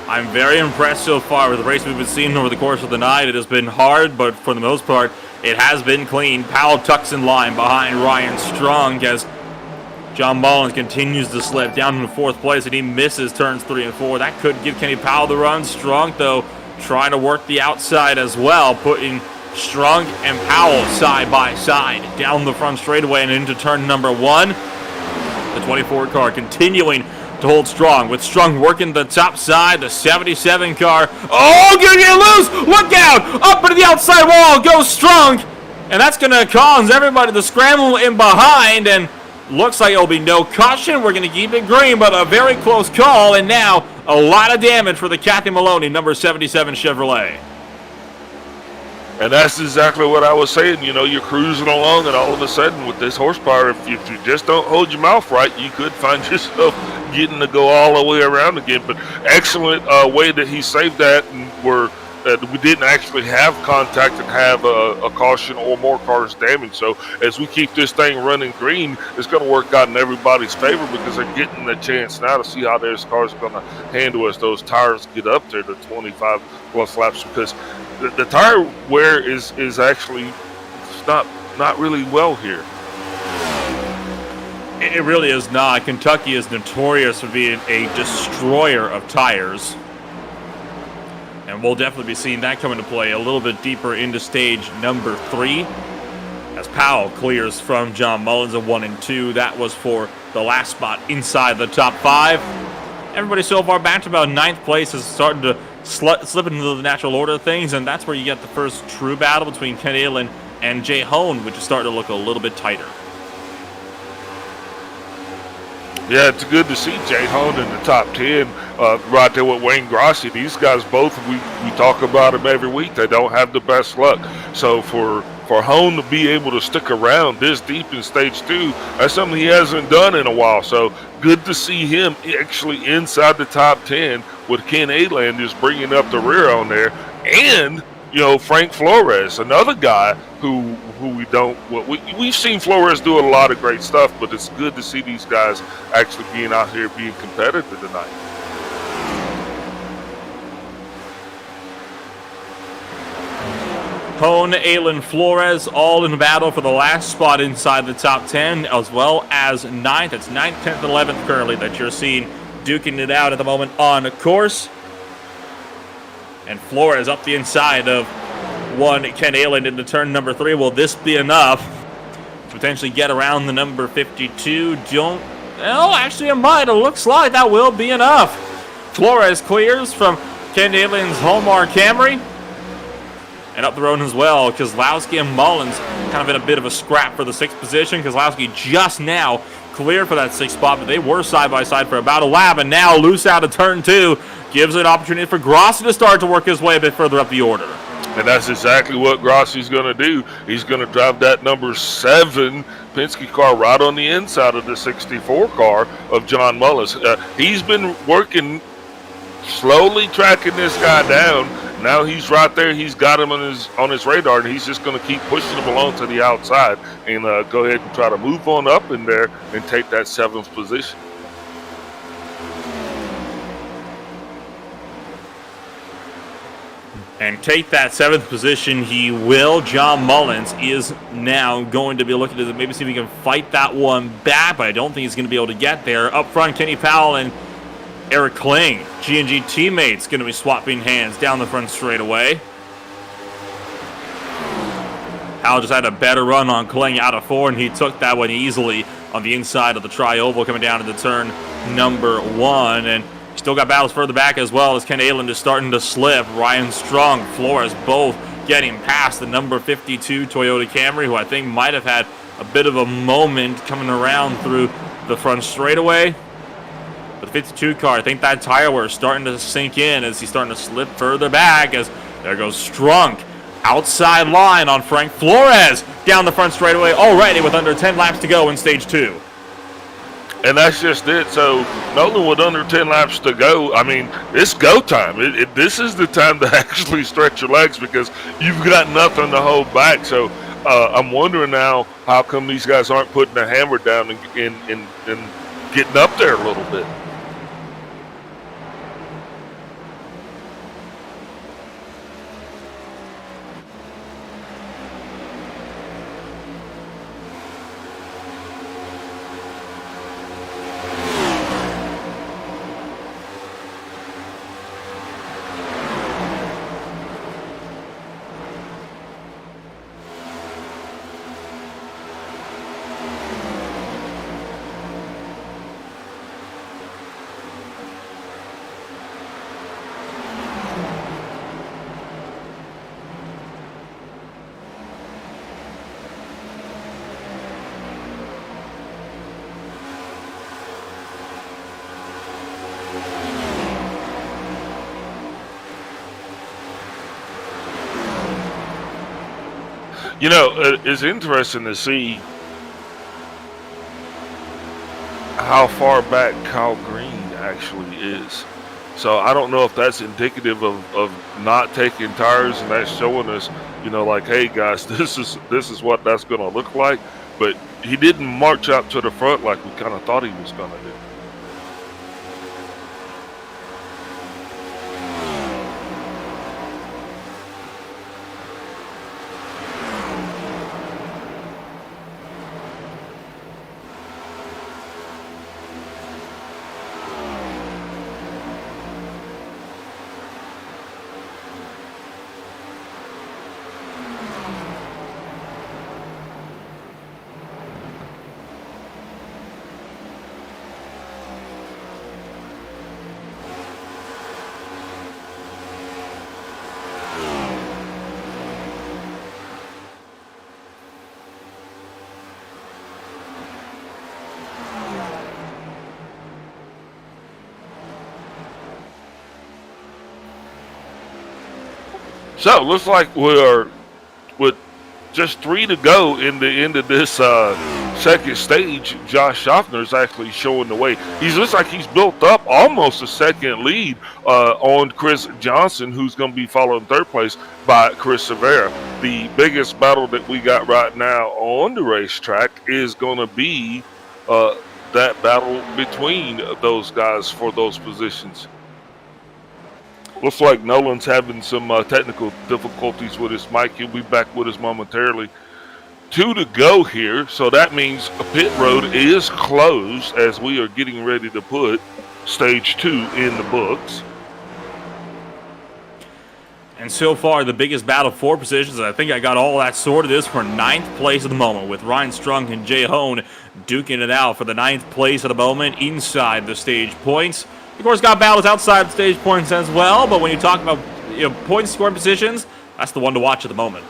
I'm very impressed so far with the race we've been seeing over the course of the night. It has been hard, but for the most part, it has been clean. Powell tucks in line behind Ryan Strong as John Mullins continues to slip down in 4th place, and he misses turns 3 and 4. That could give Kenny Powell the run. Strong, though, trying to work the outside as well, putting Strong and Powell side by side down the front straightaway and into turn number 1. The 24 car continuing to hold Strong, with Strong working the top side, the 77 car. Oh, gonna get loose! Look out! Up into the outside wall goes Strong, and that's gonna cause everybody to scramble in behind, and looks like it'll be no caution. We're gonna keep it green, but a very close call, and now a lot of damage for the Kathy Maloney number 77 Chevrolet. And that's exactly what I was saying. You know, you're cruising along, and all of a sudden, with this horsepower, if you just don't hold your mouth right, you could find yourself getting to go all the way around again. But excellent way that he saved that, and we didn't actually have contact and have a caution or more cars damaged. So as we keep this thing running green, it's going to work out in everybody's favor because they're getting the chance now to see how their cars are going to handle as those tires get up there to 25 plus laps, because the tire wear is actually not really well here. It really is not. Kentucky is notorious for being a destroyer of tires. And we'll definitely be seeing that come into play a little bit deeper into stage number 3. as Powell clears from John Mullins at 1 and 2. That was for the last spot inside the top 5. Everybody so far back to about 9th place is starting to slip into the natural order of things, and that's where you get the first true battle between Ken Aylin and Jay Hone, which is starting to look a little bit tighter. Yeah, it's good to see Jay Hone in the top 10, right there with Wayne Grossi. These guys both, we talk about them every week. They don't have the best luck. So for Hone to be able to stick around this deep in stage 2, that's something he hasn't done in a while. So good to see him actually inside the top 10 with Ken Aylin just bringing up the rear on there. And, you know, Frank Flores, another guy who we've seen Flores do a lot of great stuff, but it's good to see these guys actually being out here being competitive tonight. Hone, Aylin, Flores, all in battle for the last spot inside the top 10, as well as 9th. It's 9th, 10th, 11th currently that you're seeing duking it out at the moment on course. And Flores up the inside of one Ken Aylin into turn number 3. Will this be enough to potentially get around the number 52? Actually it might. It looks like that will be enough. Flores clears from Ken Aylin's Hallmark Camry. And up the road as well, Kozlowski and Mullins kind of in a bit of a scrap for the 6th position. Kozlowski just now cleared for that 6th spot, but they were side by side for about a lap, and now loose out of turn 2 gives an opportunity for Grossi to start to work his way a bit further up the order. And that's exactly what Grossi's going to do. He's going to drive that number 7 Penske car right on the inside of the 64 car of John Mullins. He's been working, slowly tracking this guy down. Now he's right there. He's got him on his radar, and he's just going to keep pushing him along to the outside and go ahead and try to move on up in there and take that 7th position. And take that 7th position he will. John Mullins is now going to be looking to maybe see if he can fight that one back, but I don't think he's going to be able to get there. Up front, Kenny Powell and Eric Kling, G&G teammates, going to be swapping hands down the front straightaway. Powell just had a better run on Kling out of 4, and he took that one easily on the inside of the tri-oval coming down into turn number 1. And still got battles further back as well as Ken Aylin is starting to slip. Ryan Strong, Flores both getting past the number 52 Toyota Camry, who I think might have had a bit of a moment coming around through the front straightaway. But the 52 car, I think that tire wear is starting to sink in as he's starting to slip further back as there goes Strunk. Outside line on Frank Flores down the front straightaway already with under 10 laps to go in stage 2. And that's just it. So Nolan with under 10 laps to go, I mean, it's go time. This is the time to actually stretch your legs because you've got nothing to hold back. So I'm wondering now how come these guys aren't putting the hammer down and getting up there a little bit. You know, it's interesting to see how far back Kyle Green actually is. So I don't know if that's indicative of not taking tires, and that's showing us, you know, like, hey guys, this is what that's going to look like. But he didn't march out to the front like we kind of thought he was going to do. So looks like we are with just 3 to go in the end of this second stage. Josh Schaffner is actually showing the way. He looks like he's built up almost a second lead on Chris Johnson, who's going to be followed in third place by Chris Severa. The biggest battle that we got right now on the racetrack is going to be that battle between those guys for those positions. Looks like Nolan's having some technical difficulties with his mic. He'll be back with us momentarily. 2 to go here, so that means a pit road is closed as we are getting ready to put stage 2 in the books. And so far, the biggest battle for positions, I think I got all that sorted, is for 9th place at the moment, with Ryan Strunk and Jay Hone duking it out for the 9th place at the moment inside the stage points. Of course, got battles outside the stage points as well, but when you talk about point scoring positions, that's the one to watch at the moment.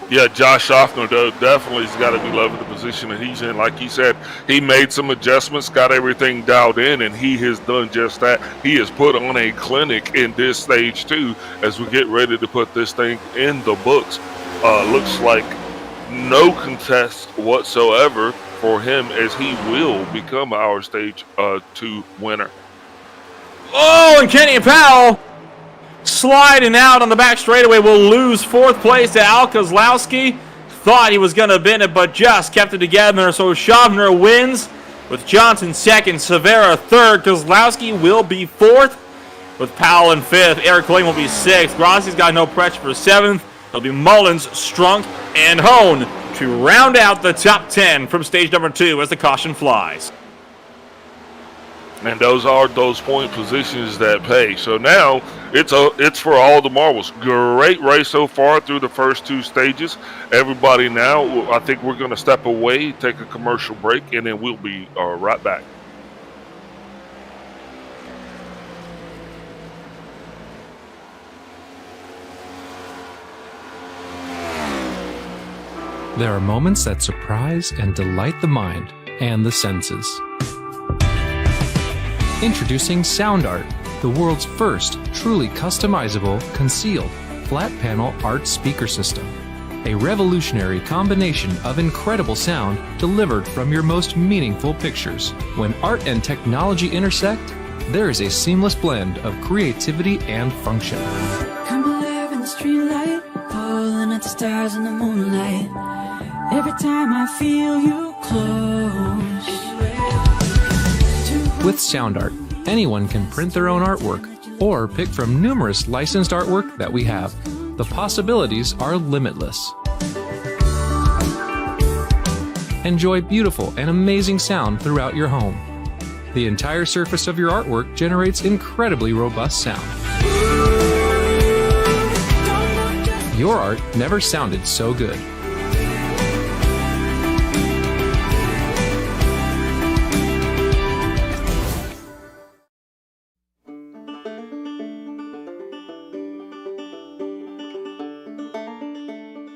Yeah, Josh Schaffner, though, definitely has got to be loving the position that he's in. Like he said, he made some adjustments, got everything dialed in, and he has done just that. He has put on a clinic in this stage 2 as we get ready to put this thing in the books. Looks like no contest whatsoever for him, as he will become our stage 2 winner. Oh, and Kenny Powell sliding out on the back straightaway will lose 4th place to Al Kozlowski. Thought he was going to win it, but just kept it together. So Schaffner wins with Johnson 2nd, Severa 3rd. Kozlowski will be 4th with Powell in 5th. Eric Lane will be 6th. Rossi's got no pressure for 7th. It'll be Mullins, Strunk, and Hone to round out the top 10 from stage number 2 as the caution flies. And those are those point positions that pay. So now it's for all the marbles. Great race so far through the first 2 stages. Everybody now, I think we're going to step away, take a commercial break, and then we'll be right back. There are moments that surprise and delight the mind and the senses. Introducing Sound Art, the world's first truly customizable, concealed, flat panel art speaker system. A revolutionary combination of incredible sound delivered from your most meaningful pictures. When art and technology intersect, there is a seamless blend of creativity and function. Come alive in the streetlight, pulling at the stars in the moonlight. Every time I feel you close. With Sound Art, anyone can print their own artwork or pick from numerous licensed artwork that we have. The possibilities are limitless. Enjoy beautiful and amazing sound throughout your home. The entire surface of your artwork generates incredibly robust sound. Your art never sounded so good.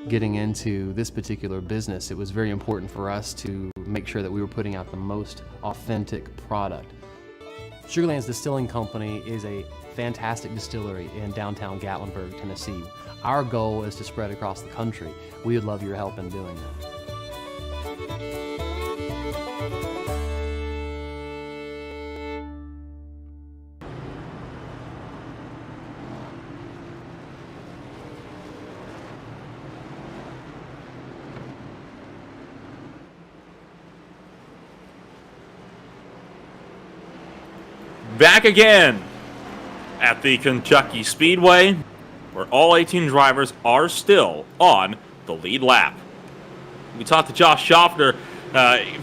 Getting into this particular business, it was very important for us to make sure that we were putting out the most authentic product. Sugarlands Distilling Company is a fantastic distillery in downtown Gatlinburg, Tennessee. Our goal is to spread across the country. We would love your help in doing that. Back again at the Kentucky Speedway, where all 18 drivers are still on the lead lap. We talked to Josh Schaffner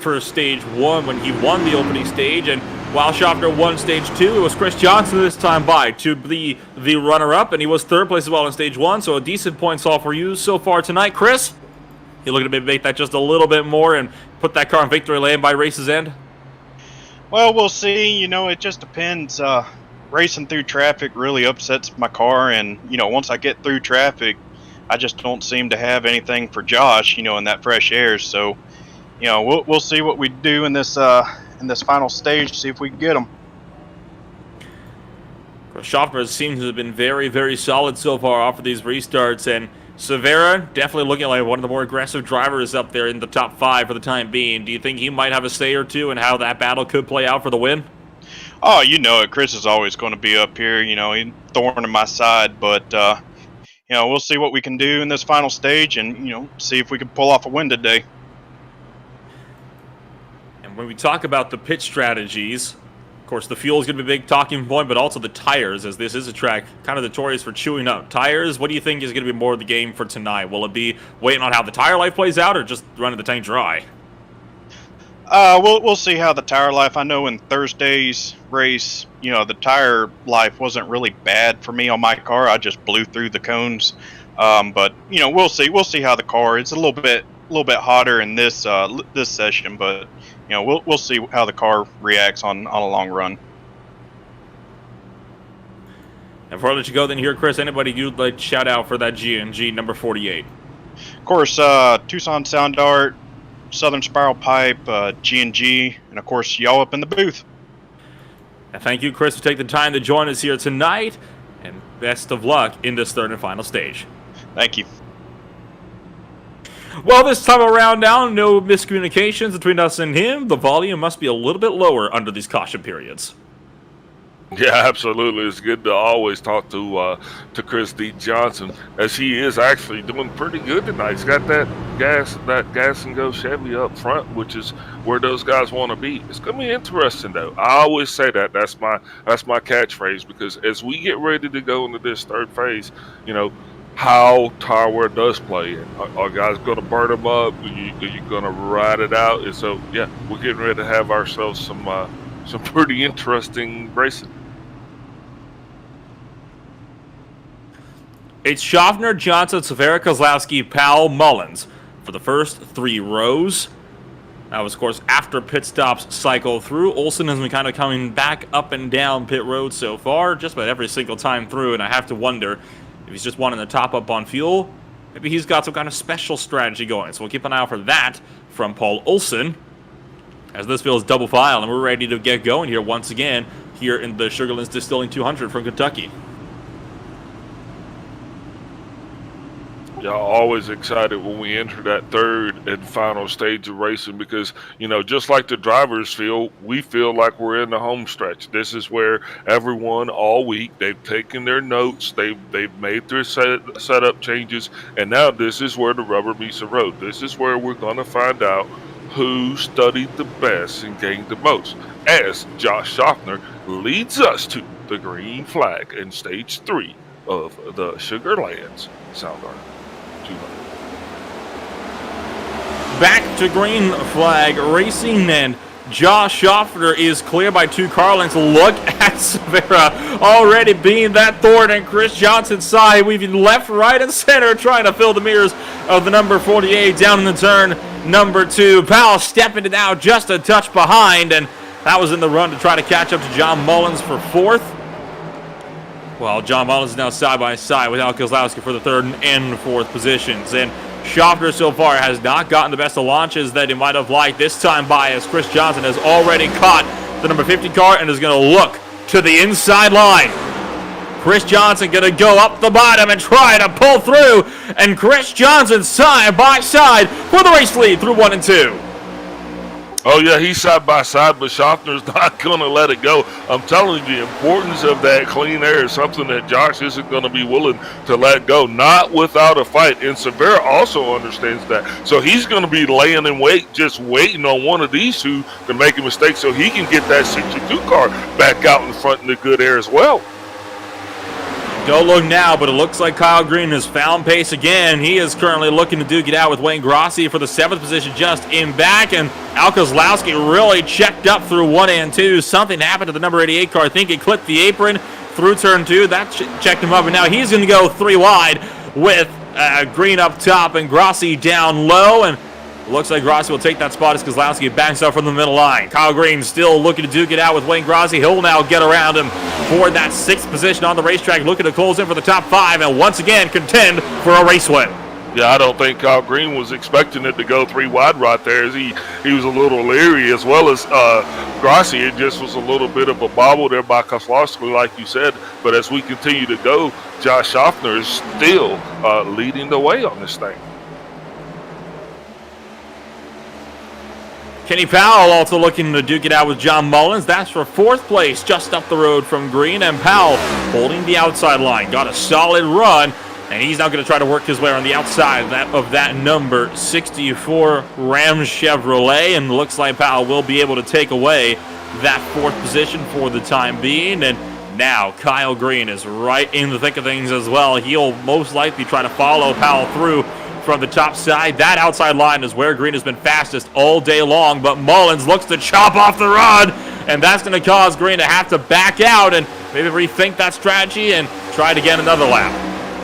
for stage 1 when he won the opening stage, and while Schaffner won stage 2, it was Chris Johnson this time by to be the runner-up, and he was 3rd place as well in stage 1, so a decent points haul for you so far tonight. Chris, you looking to make that just a little bit more and put that car in victory lane by race's end? Well, we'll see. You know, it just depends. Racing through traffic really upsets my car, and, you know, once I get through traffic, I just don't seem to have anything for Josh, you know, in that fresh air. So, you know, we'll see what we do in this final stage, see if we can get him. Schaffner seems to have been very, very solid so far off of these restarts, and Severa definitely looking like one of the more aggressive drivers up there in the top 5 for the time being. Do you think he might have a say or two in how that battle could play out for the win? Oh, you know it. Chris is always going to be up here. You know, he's thorn in my side, but you know, we'll see what we can do in this final stage, and you know, see if we can pull off a win today. And when we talk about the pit strategies, of course, the fuel is going to be a big talking point, but also the tires, as this is a track kind of notorious for chewing up tires. What do you think is going to be more of the game for tonight? Will it be waiting on how the tire life plays out, or just running the tank dry? We'll see how the tire life. I know in Thursday's race, you know, the tire life wasn't really bad for me on my car. I just blew through the cones. But you know, we'll see. We'll see how the car. It's a little bit hotter in this this session, but you know, we'll see how the car reacts on a long run. And before I let you go, then here, Chris, anybody you'd like to shout out for that GNG number 48? Of course, Tucson Sound Art, Southern Spiral Pipe, G&G, and of course y'all up in the booth. And thank you, Chris, for taking the time to join us here tonight, and best of luck in this third and final stage. Thank you. Well, this time around now, no miscommunications between us and him. The volume must be a little bit lower under these caution periods. Yeah, absolutely. It's good to always talk to Chris D. Johnson, as he is actually doing pretty good tonight. He's got that gas and go Chevy up front, which is where those guys want to be. It's gonna be interesting though. I always say that's my catchphrase, because as we get ready to go into this third phase, you know, how tire wear does play. Are guys going to burn them up? Are you going to ride it out? And so, yeah, we're getting ready to have ourselves some pretty interesting racing. It's Schaffner, Johnson, Severa, Kozlowski, Powell, Mullins for the first 3 rows. That was, of course, after pit stops cycle through. Olsen has been kind of coming back up and down pit road so far, just about every single time through, and I have to wonder if he's just wanting to top up on fuel. Maybe he's got some kind of special strategy going. So we'll keep an eye out for that from Paul Olsen, as this feels double file, and we're ready to get going here once again here in the Sugarlands Distilling 200 from Kentucky. Yeah, always excited when we enter that third and final stage of racing, because, you know, just like the drivers feel, we feel like we're in the home stretch. This is where everyone all week, they've taken their notes, they've made their setup changes, and now this is where the rubber meets the road. This is where we're going to find out who studied the best and gained the most, as Josh Schaffner leads us to the green flag in stage 3 of the Sugarlands Sound Art 200. Back to green flag racing, and Josh Schaffner is clear by 2 car lengths. Look at Severa already being that thorn in Chris Johnson's side, weaving left, right, and center, trying to fill the mirrors of the number 48 down in the turn number 2. Powell stepping it out just a touch behind, and that was in the run to try to catch up to John Mullins for 4th. Well, John Mullins is now side by side with Al Kozlowski for the 3rd and 4th positions. And Schaffner so far has not gotten the best of launches that he might have liked this time by, as Chris Johnson has already caught the number 50 car and is going to look to the inside line. Chris Johnson going to go up the bottom and try to pull through. And Chris Johnson side by side for the race lead through 1 and 2. Oh, yeah, he's side by side, but Schaffner's not going to let it go. I'm telling you, the importance of that clean air is something that Josh isn't going to be willing to let go, not without a fight. And Severa also understands that. So he's going to be laying in wait, just waiting on one of these two to make a mistake so he can get that 62 car back out in front in the good air as well. Go look now, but it looks like Kyle Green has found pace again. He is currently looking to duke it out with Wayne Grossi for the 7th position just in back, and Al Kozlowski really checked up through 1 and 2. Something happened to the number 88 car. I think it clipped the apron through turn 2. That checked him up, and now he's going to go 3 wide with Green up top and Grossi down low, and looks like Grossi will take that spot as Kozlowski backs up from the middle line. Kyle Green still looking to duke it out with Wayne Grossi. He'll now get around him for that 6th position on the racetrack, looking to close in for the top 5 and once again contend for a race win. Yeah, I don't think Kyle Green was expecting it to go 3 wide right there. As he was a little leery, as well as Grassi. It just was a little bit of a bobble there by Kozlowski, like you said. But as we continue to go, Josh Schaffner is still leading the way on this thing. Kenny Powell also looking to duke it out with John Mullins. That's for 4th place, just up the road from Green. And Powell holding the outside line. Got a solid run, and he's now going to try to work his way on the outside of that number 64 Ram Chevrolet. And looks like Powell will be able to take away that 4th position for the time being. And now Kyle Green is right in the thick of things as well. He'll most likely try to follow Powell through from the top side. That outside line is where Green has been fastest all day long, but Mullins looks to chop off the run, and that's going to cause Green to have to back out and maybe rethink that strategy and try to get another lap.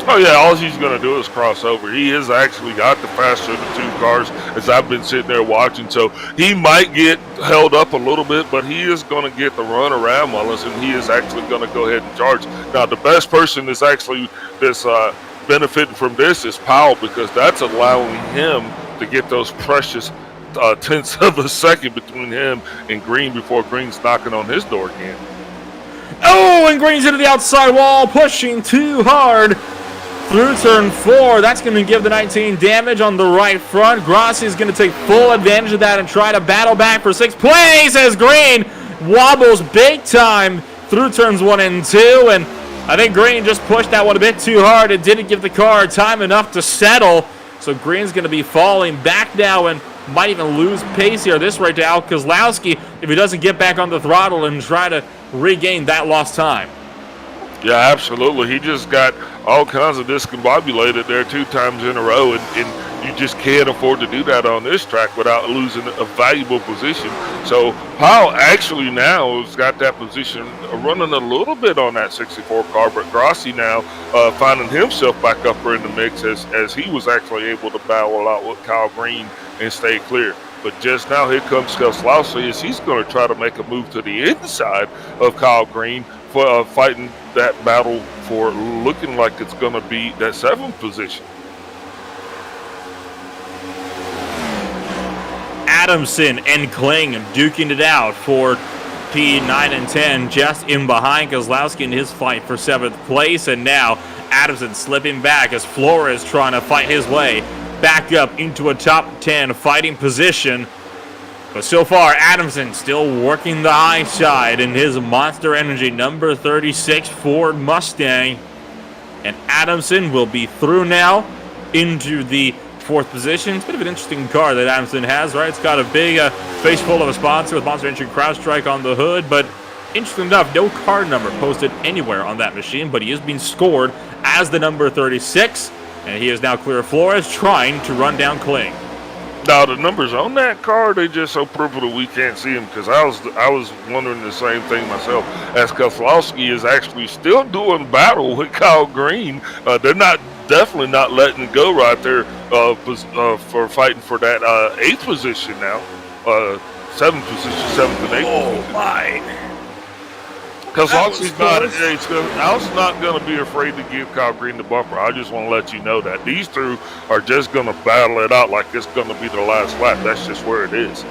Oh yeah, all he's going to do is cross over. He has actually got the faster of the 2 cars as I've been sitting there watching, so he might get held up a little bit, but he is going to get the run around Mullins, and he is actually going to go ahead and charge. Now, the best person is actually this benefiting from this is Powell, because that's allowing him to get those precious tenths of a second between him and Green before Green's knocking on his door again. Oh, and Green's into the outside wall, pushing too hard through turn 4. That's going to give the 19 damage on the right front. Grassi is going to take full advantage of that and try to battle back for 6th place as Green wobbles big time through turns 1 and 2, and I think Green just pushed that one a bit too hard. It didn't give the car time enough to settle. So Green's going to be falling back now and might even lose pace here. This right now, Kozlowski, if he doesn't get back on the throttle and try to regain that lost time. Yeah, absolutely. He just got all kinds of discombobulated there 2 times in a row, and you just can't afford to do that on this track without losing a valuable position. So Powell actually now has got that position running a little bit on that 64 car, but Grassi now finding himself back up in the mix as he was actually able to battle out with Kyle Green and stay clear. But just now, here comes Kozlowski as he's going to try to make a move to the inside of Kyle Green for fighting that battle for looking like it's going to be that 7th position. Adamson and Kling duking it out for P9 and 10, just in behind Kozlowski in his fight for 7th place. And now Adamson slipping back as Flores trying to fight his way back up into a top 10 fighting position. But so far, Adamson still working the high side in his Monster Energy number 36 Ford Mustang. And Adamson will be through now into the 4th position. It's a bit of an interesting car that Adamson has, right? It's got a big face full of a sponsor with Monster Energy CrowdStrike on the hood, but interesting enough, no car number posted anywhere on that machine, but he is being scored as the number 36, and he is now clear of Flores, trying to run down Kling. Now the numbers on that car, they just so purple that we can't see them, because I was wondering the same thing myself, as Kozlowski is actually still doing battle with Kyle Green. They're definitely not letting it go right there for fighting for that 8th position now. 7th position, 7th and 8th. Oh my. Kozlowski's not going to be afraid to give Kyle Green the bumper. I just want to let you know that these 2 are just going to battle it out like it's going to be the last lap. That's just where it is.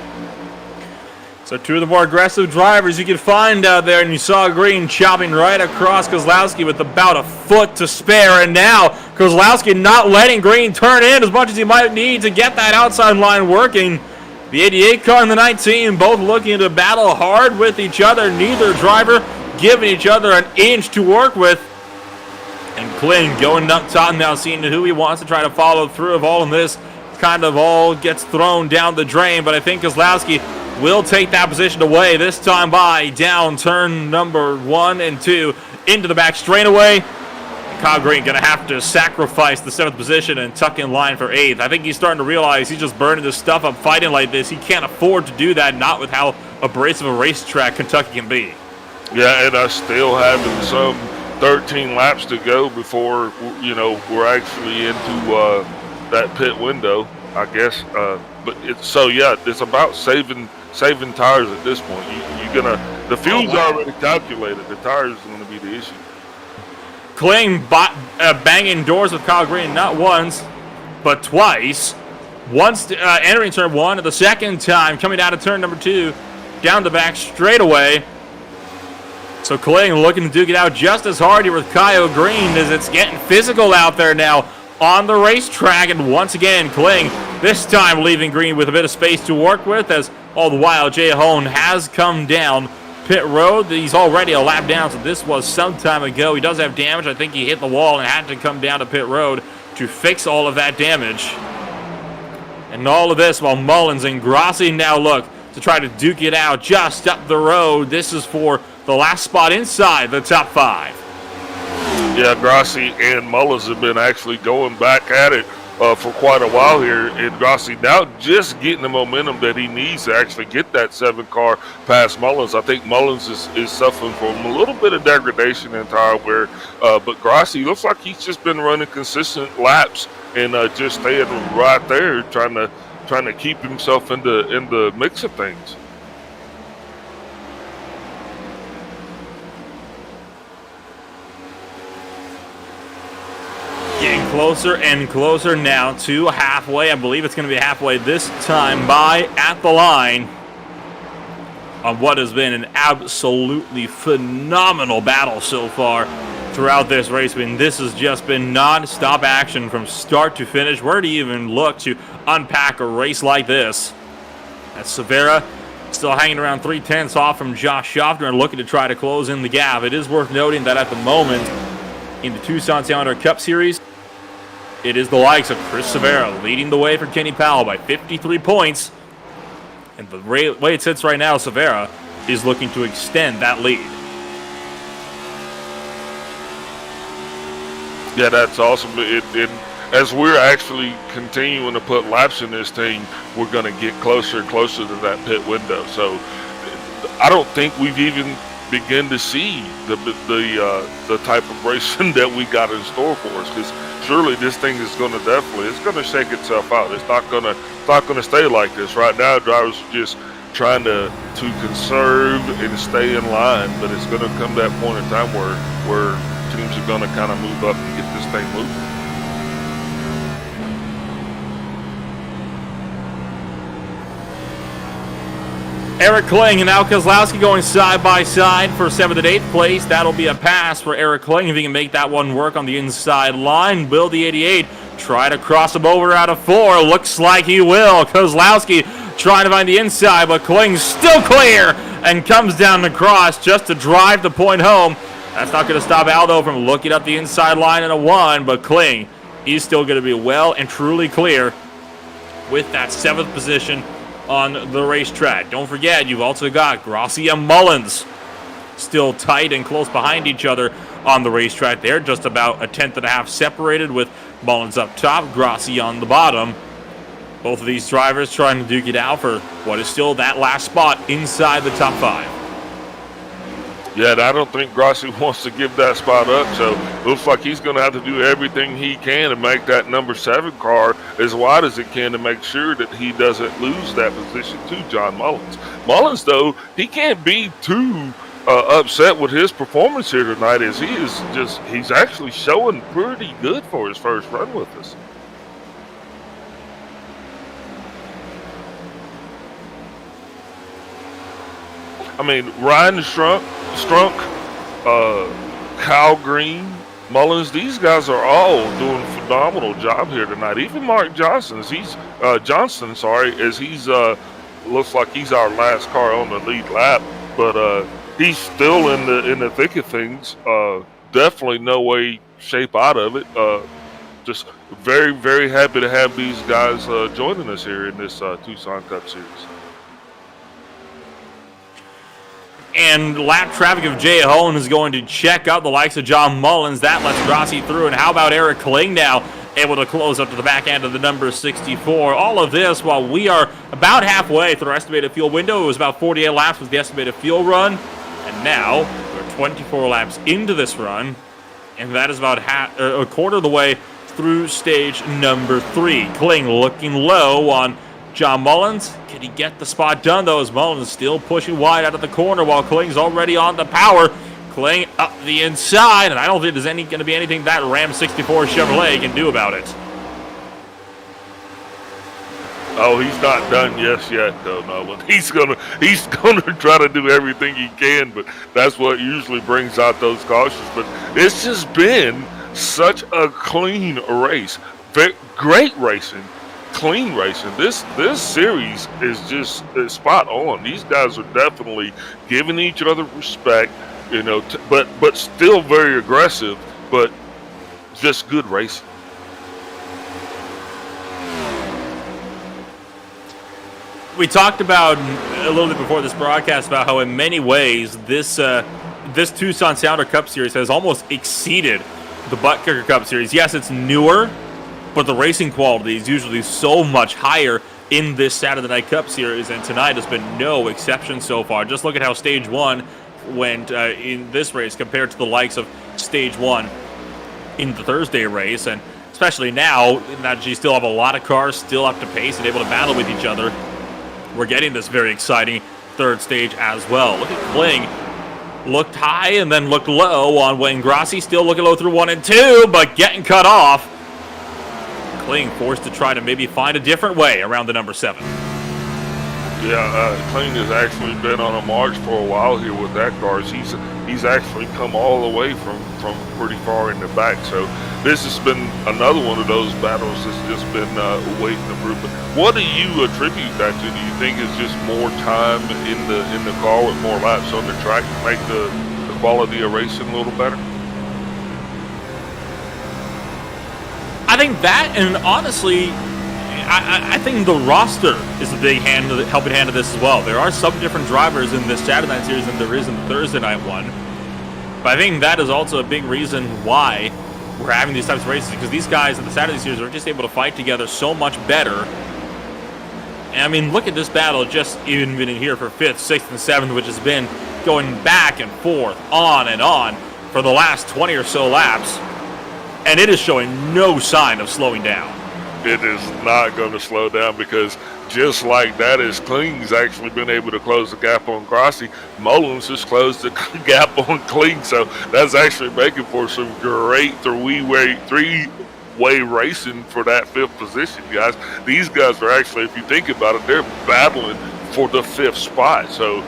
So 2 of the more aggressive drivers you can find out there, and you saw Green chopping right across Kozlowski with about a foot to spare, and now Kozlowski not letting Green turn in as much as he might need to get that outside line working. The 88 car and the 19 both looking to battle hard with each other, neither driver giving each other an inch to work with. And Kling going up top now, seeing who he wants to try to follow through of all of this. Kind of all gets thrown down the drain, but I think Kozlowski will take that position away, this time by down turn number 1 and 2 into the back straightaway. Kyle Green going to have to sacrifice the 7th position and tuck in line for 8th. I think he's starting to realize he's just burning his stuff up fighting like this. He can't afford to do that, not with how abrasive a racetrack Kentucky can be. Yeah, and I still having some 13 laps to go before, we're actually into that pit window, I guess. But it's about saving tires at this point. The fuel's already calculated. The tires is going to be the issue. Kling banging doors with Kyle Green not once, but twice. Once entering turn 1, and the second time coming out of turn number 2, down the back straightaway. So Kling looking to duke it out just as hard here with Kyle Green as it's getting physical out there now on the racetrack. And once again, Kling this time leaving Green with a bit of space to work with, as all the while Jay Hone has come down pit road. He's already a lap down, so this was some time ago. He does have damage. I think he hit the wall and had to come down to pit road to fix all of that damage. And all of this while Mullins and Grossi now look to try to duke it out just up the road. This is for the last spot inside the top 5. Yeah, Grossi and Mullins have been actually going back at it for quite a while here. And Grossi now just getting the momentum that he needs to actually get that 7 car past Mullins. I think Mullins is suffering from a little bit of degradation in tire wear, but Grossi looks like he's just been running consistent laps and just staying right there, trying to keep himself in the mix of things. Getting closer and closer now to halfway. I believe it's going to be halfway this time by at the line on what has been an absolutely phenomenal battle so far throughout this race. I mean, this has just been non-stop action from start to finish. Where do you even look to unpack a race like this? That's Severa still hanging around 3/10 off from Josh Schaffner and looking to try to close in the gap. It is worth noting that at the moment in the Tucson Sounder Cup Series, it is the likes of Chris Severa leading the way for Kenny Powell by 53 points. And the way it sits right now, Severa is looking to extend that lead. Yeah, that's awesome. As we're actually continuing to put laps in this thing, we're going to get closer and closer to that pit window. So I don't think we've even begun to see the type of racing that we got in store for us, because surely this thing is going to it's going to shake itself out. It's not going to stay like this. Right now, drivers are just trying to conserve and stay in line, but it's going to come to that point in time where teams are going to kind of move up and get this thing moving. Eric Kling and Al Kozlowski going side by side for 7th and 8th place. That'll be a pass for Eric Kling if he can make that one work on the inside line. Will the 88 try to cross him over out of 4? Looks like he will. Kozlowski trying to find the inside, but Kling's still clear and comes down the cross just to drive the point home. That's not going to stop Aldo from looking up the inside line in a 1, but Kling, he's still going to be well and truly clear with that 7th position on the racetrack. Don't forget, you've also got Grossi and Mullins still tight and close behind each other on the racetrack. They're just about a 1/10 separated, with Mullins up top, Grossi on the bottom. Both of these drivers trying to duke it out for what is still that last spot inside the top 5. Yeah, I don't think Grossi wants to give that spot up, so looks like he's going to have to do everything he can to make that number 7 car as wide as it can to make sure that he doesn't lose that position to John Mullins. Mullins, though, he can't be too upset with his performance here tonight, as he's actually showing pretty good for his first run with us. I mean, Ryan Strunk, Kyle Green, Mullins, these guys are all doing a phenomenal job here tonight. Even Mark Johnson, as he's looks like he's our last car on the lead lap, but he's still in the thick of things. Definitely no way shape out of it. Just very, very happy to have these guys joining us here in this Tucson Cup Series. And lap traffic of Jay Hone is going to check out the likes of John Mullins. That lets Grossi through. And how about Eric Kling now, able to close up to the back end of the number 64. All of this while we are about halfway through our estimated fuel window. It was about 48 laps was the estimated fuel run. And now we're 24 laps into this run. And that is about a quarter of the way through stage number 3. Kling looking low on John Mullins. Can he get the spot done, though, as Mullins still pushing wide out of the corner while Kling's already on the power. Kling up the inside, and I don't think there's going to be anything that Ram 64 Chevrolet can do about it. Oh, he's not done yet, though, Nolan. He's gonna try to do everything he can, but that's what usually brings out those cautions. But it's just been such a clean race, great racing, clean racing. This series is spot on. These guys are definitely giving each other respect, but still very aggressive, but just good racing. We talked about a little bit before this broadcast about how in many ways this Tucson Sounder Cup Series has almost exceeded the Butt Kicker Cup Series. Yes, it's newer, but the racing quality is usually so much higher in this Saturday Night Cup Series, and tonight has been no exception so far. Just look at how Stage 1 went in this race compared to the likes of Stage 1 in the Thursday race, and especially now that you still have a lot of cars still up to pace and able to battle with each other. We're getting this very exciting third stage as well. Look at Kling. Looked high and then looked low on Wayne Grassi. Still looking low through 1 and 2, but getting cut off. Kling forced to try to maybe find a different way around the number 7. Yeah, Kling has actually been on a march for a while here with that car. He's actually come all the way from pretty far in the back. So this has been another one of those battles that's just been waiting to prove. But what do you attribute that to? Do you think it's just more time in the car with more laps on the track to make the quality of racing a little better? I think that, and honestly, I think the roster is a big helping hand of this as well. There are some different drivers in this Saturday Night Series than there is in the Thursday Night one. But I think that is also a big reason why we're having these types of races, because these guys in the Saturday Series are just able to fight together so much better. And I mean, look at this battle just even been in here for 5th, 6th, and 7th, which has been going back and forth, on and on for the last 20 or so laps. And it is showing no sign of slowing down. It is not going to slow down, because just like that, as Kling's actually been able to close the gap on Grassi, Mullins has closed the gap on Kling. So that's actually making for some great three-way racing for that 5th position, guys. These guys are actually, if you think about it, they're battling for the 5th spot. So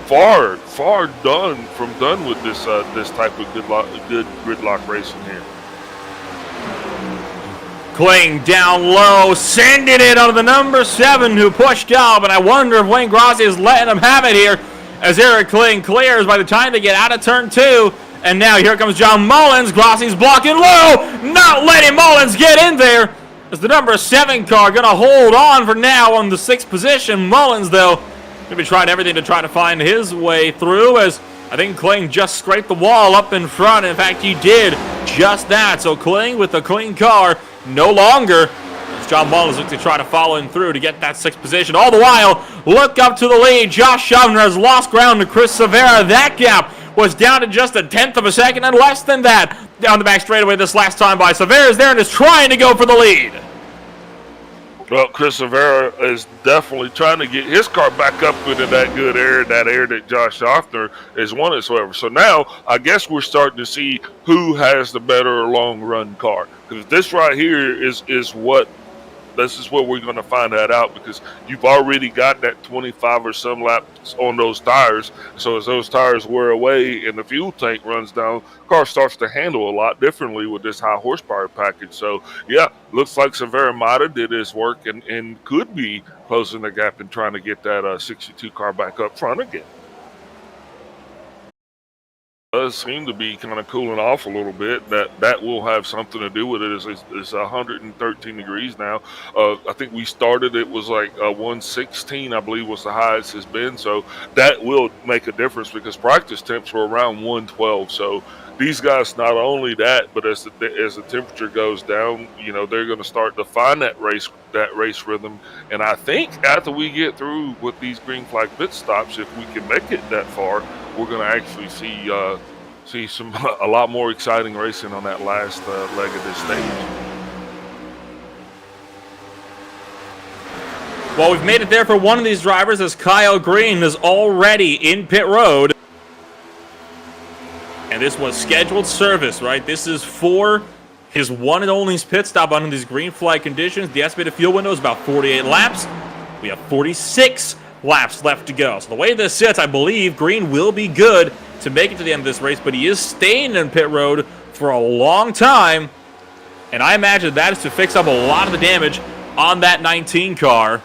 far done with this type of good gridlock racing here. Kling down low, sending it on the number 7 who pushed up, and I wonder if Wayne Grassi is letting him have it here as Eric Kling clears by the time they get out of turn 2. And now here comes John Mullins. Grassi's blocking low, not letting Mullins get in there. As the number 7 car going to hold on for now on the 6th position. Mullins, though, maybe tried everything to try to find his way through, as I think Kling just scraped the wall up in front. In fact, he did just that. So Kling with a clean car no longer. As John Mullins looks to try to follow him through to get that 6th position. All the while, look up to the lead. Josh Shovner has lost ground to Chris Severa. That gap was down to just 1/10 of a second, and less than that down the back straightaway this last time by. Severa's there and is trying to go for the lead. Well, Chris Severa is definitely trying to get his car back up into that good air, that Josh Schaffner has won it. So now I guess we're starting to see who has the better long run car. Because this right here is what we're going to find that out, because you've already got that 25 or some laps on those tires. So as those tires wear away and the fuel tank runs down, the car starts to handle a lot differently with this high horsepower package. So yeah, looks like Severa Mata did his work and could be closing the gap and trying to get that 62 car back up front again. Does seem to be kind of cooling off a little bit. That will have something to do with it. It's 113 degrees now. I think we started, it was like 116, I believe, was the highest it's been. So that will make a difference, because practice temps were around 112. So these guys, not only that, but as the temperature goes down, they're going to start to find that race rhythm. And I think after we get through with these green flag pit stops, if we can make it that far, we're going to actually see a lot more exciting racing on that last leg of this stage. Well, we've made it there for one of these drivers, as Kyle Green is already in pit road. And this was scheduled service, right? This is for his one and only pit stop under these green flag conditions. The estimated fuel window is about 48 laps. We have 46 laps left to go. So the way this sits, I believe Green will be good to make it to the end of this race, but he is staying in pit road for a long time, and I imagine that is to fix up a lot of the damage on that 19 car.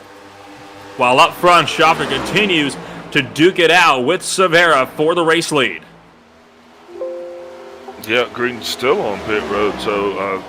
While up front, Schaffner continues to duke it out with Severa for the race lead. Yeah, Green's still on pit road, so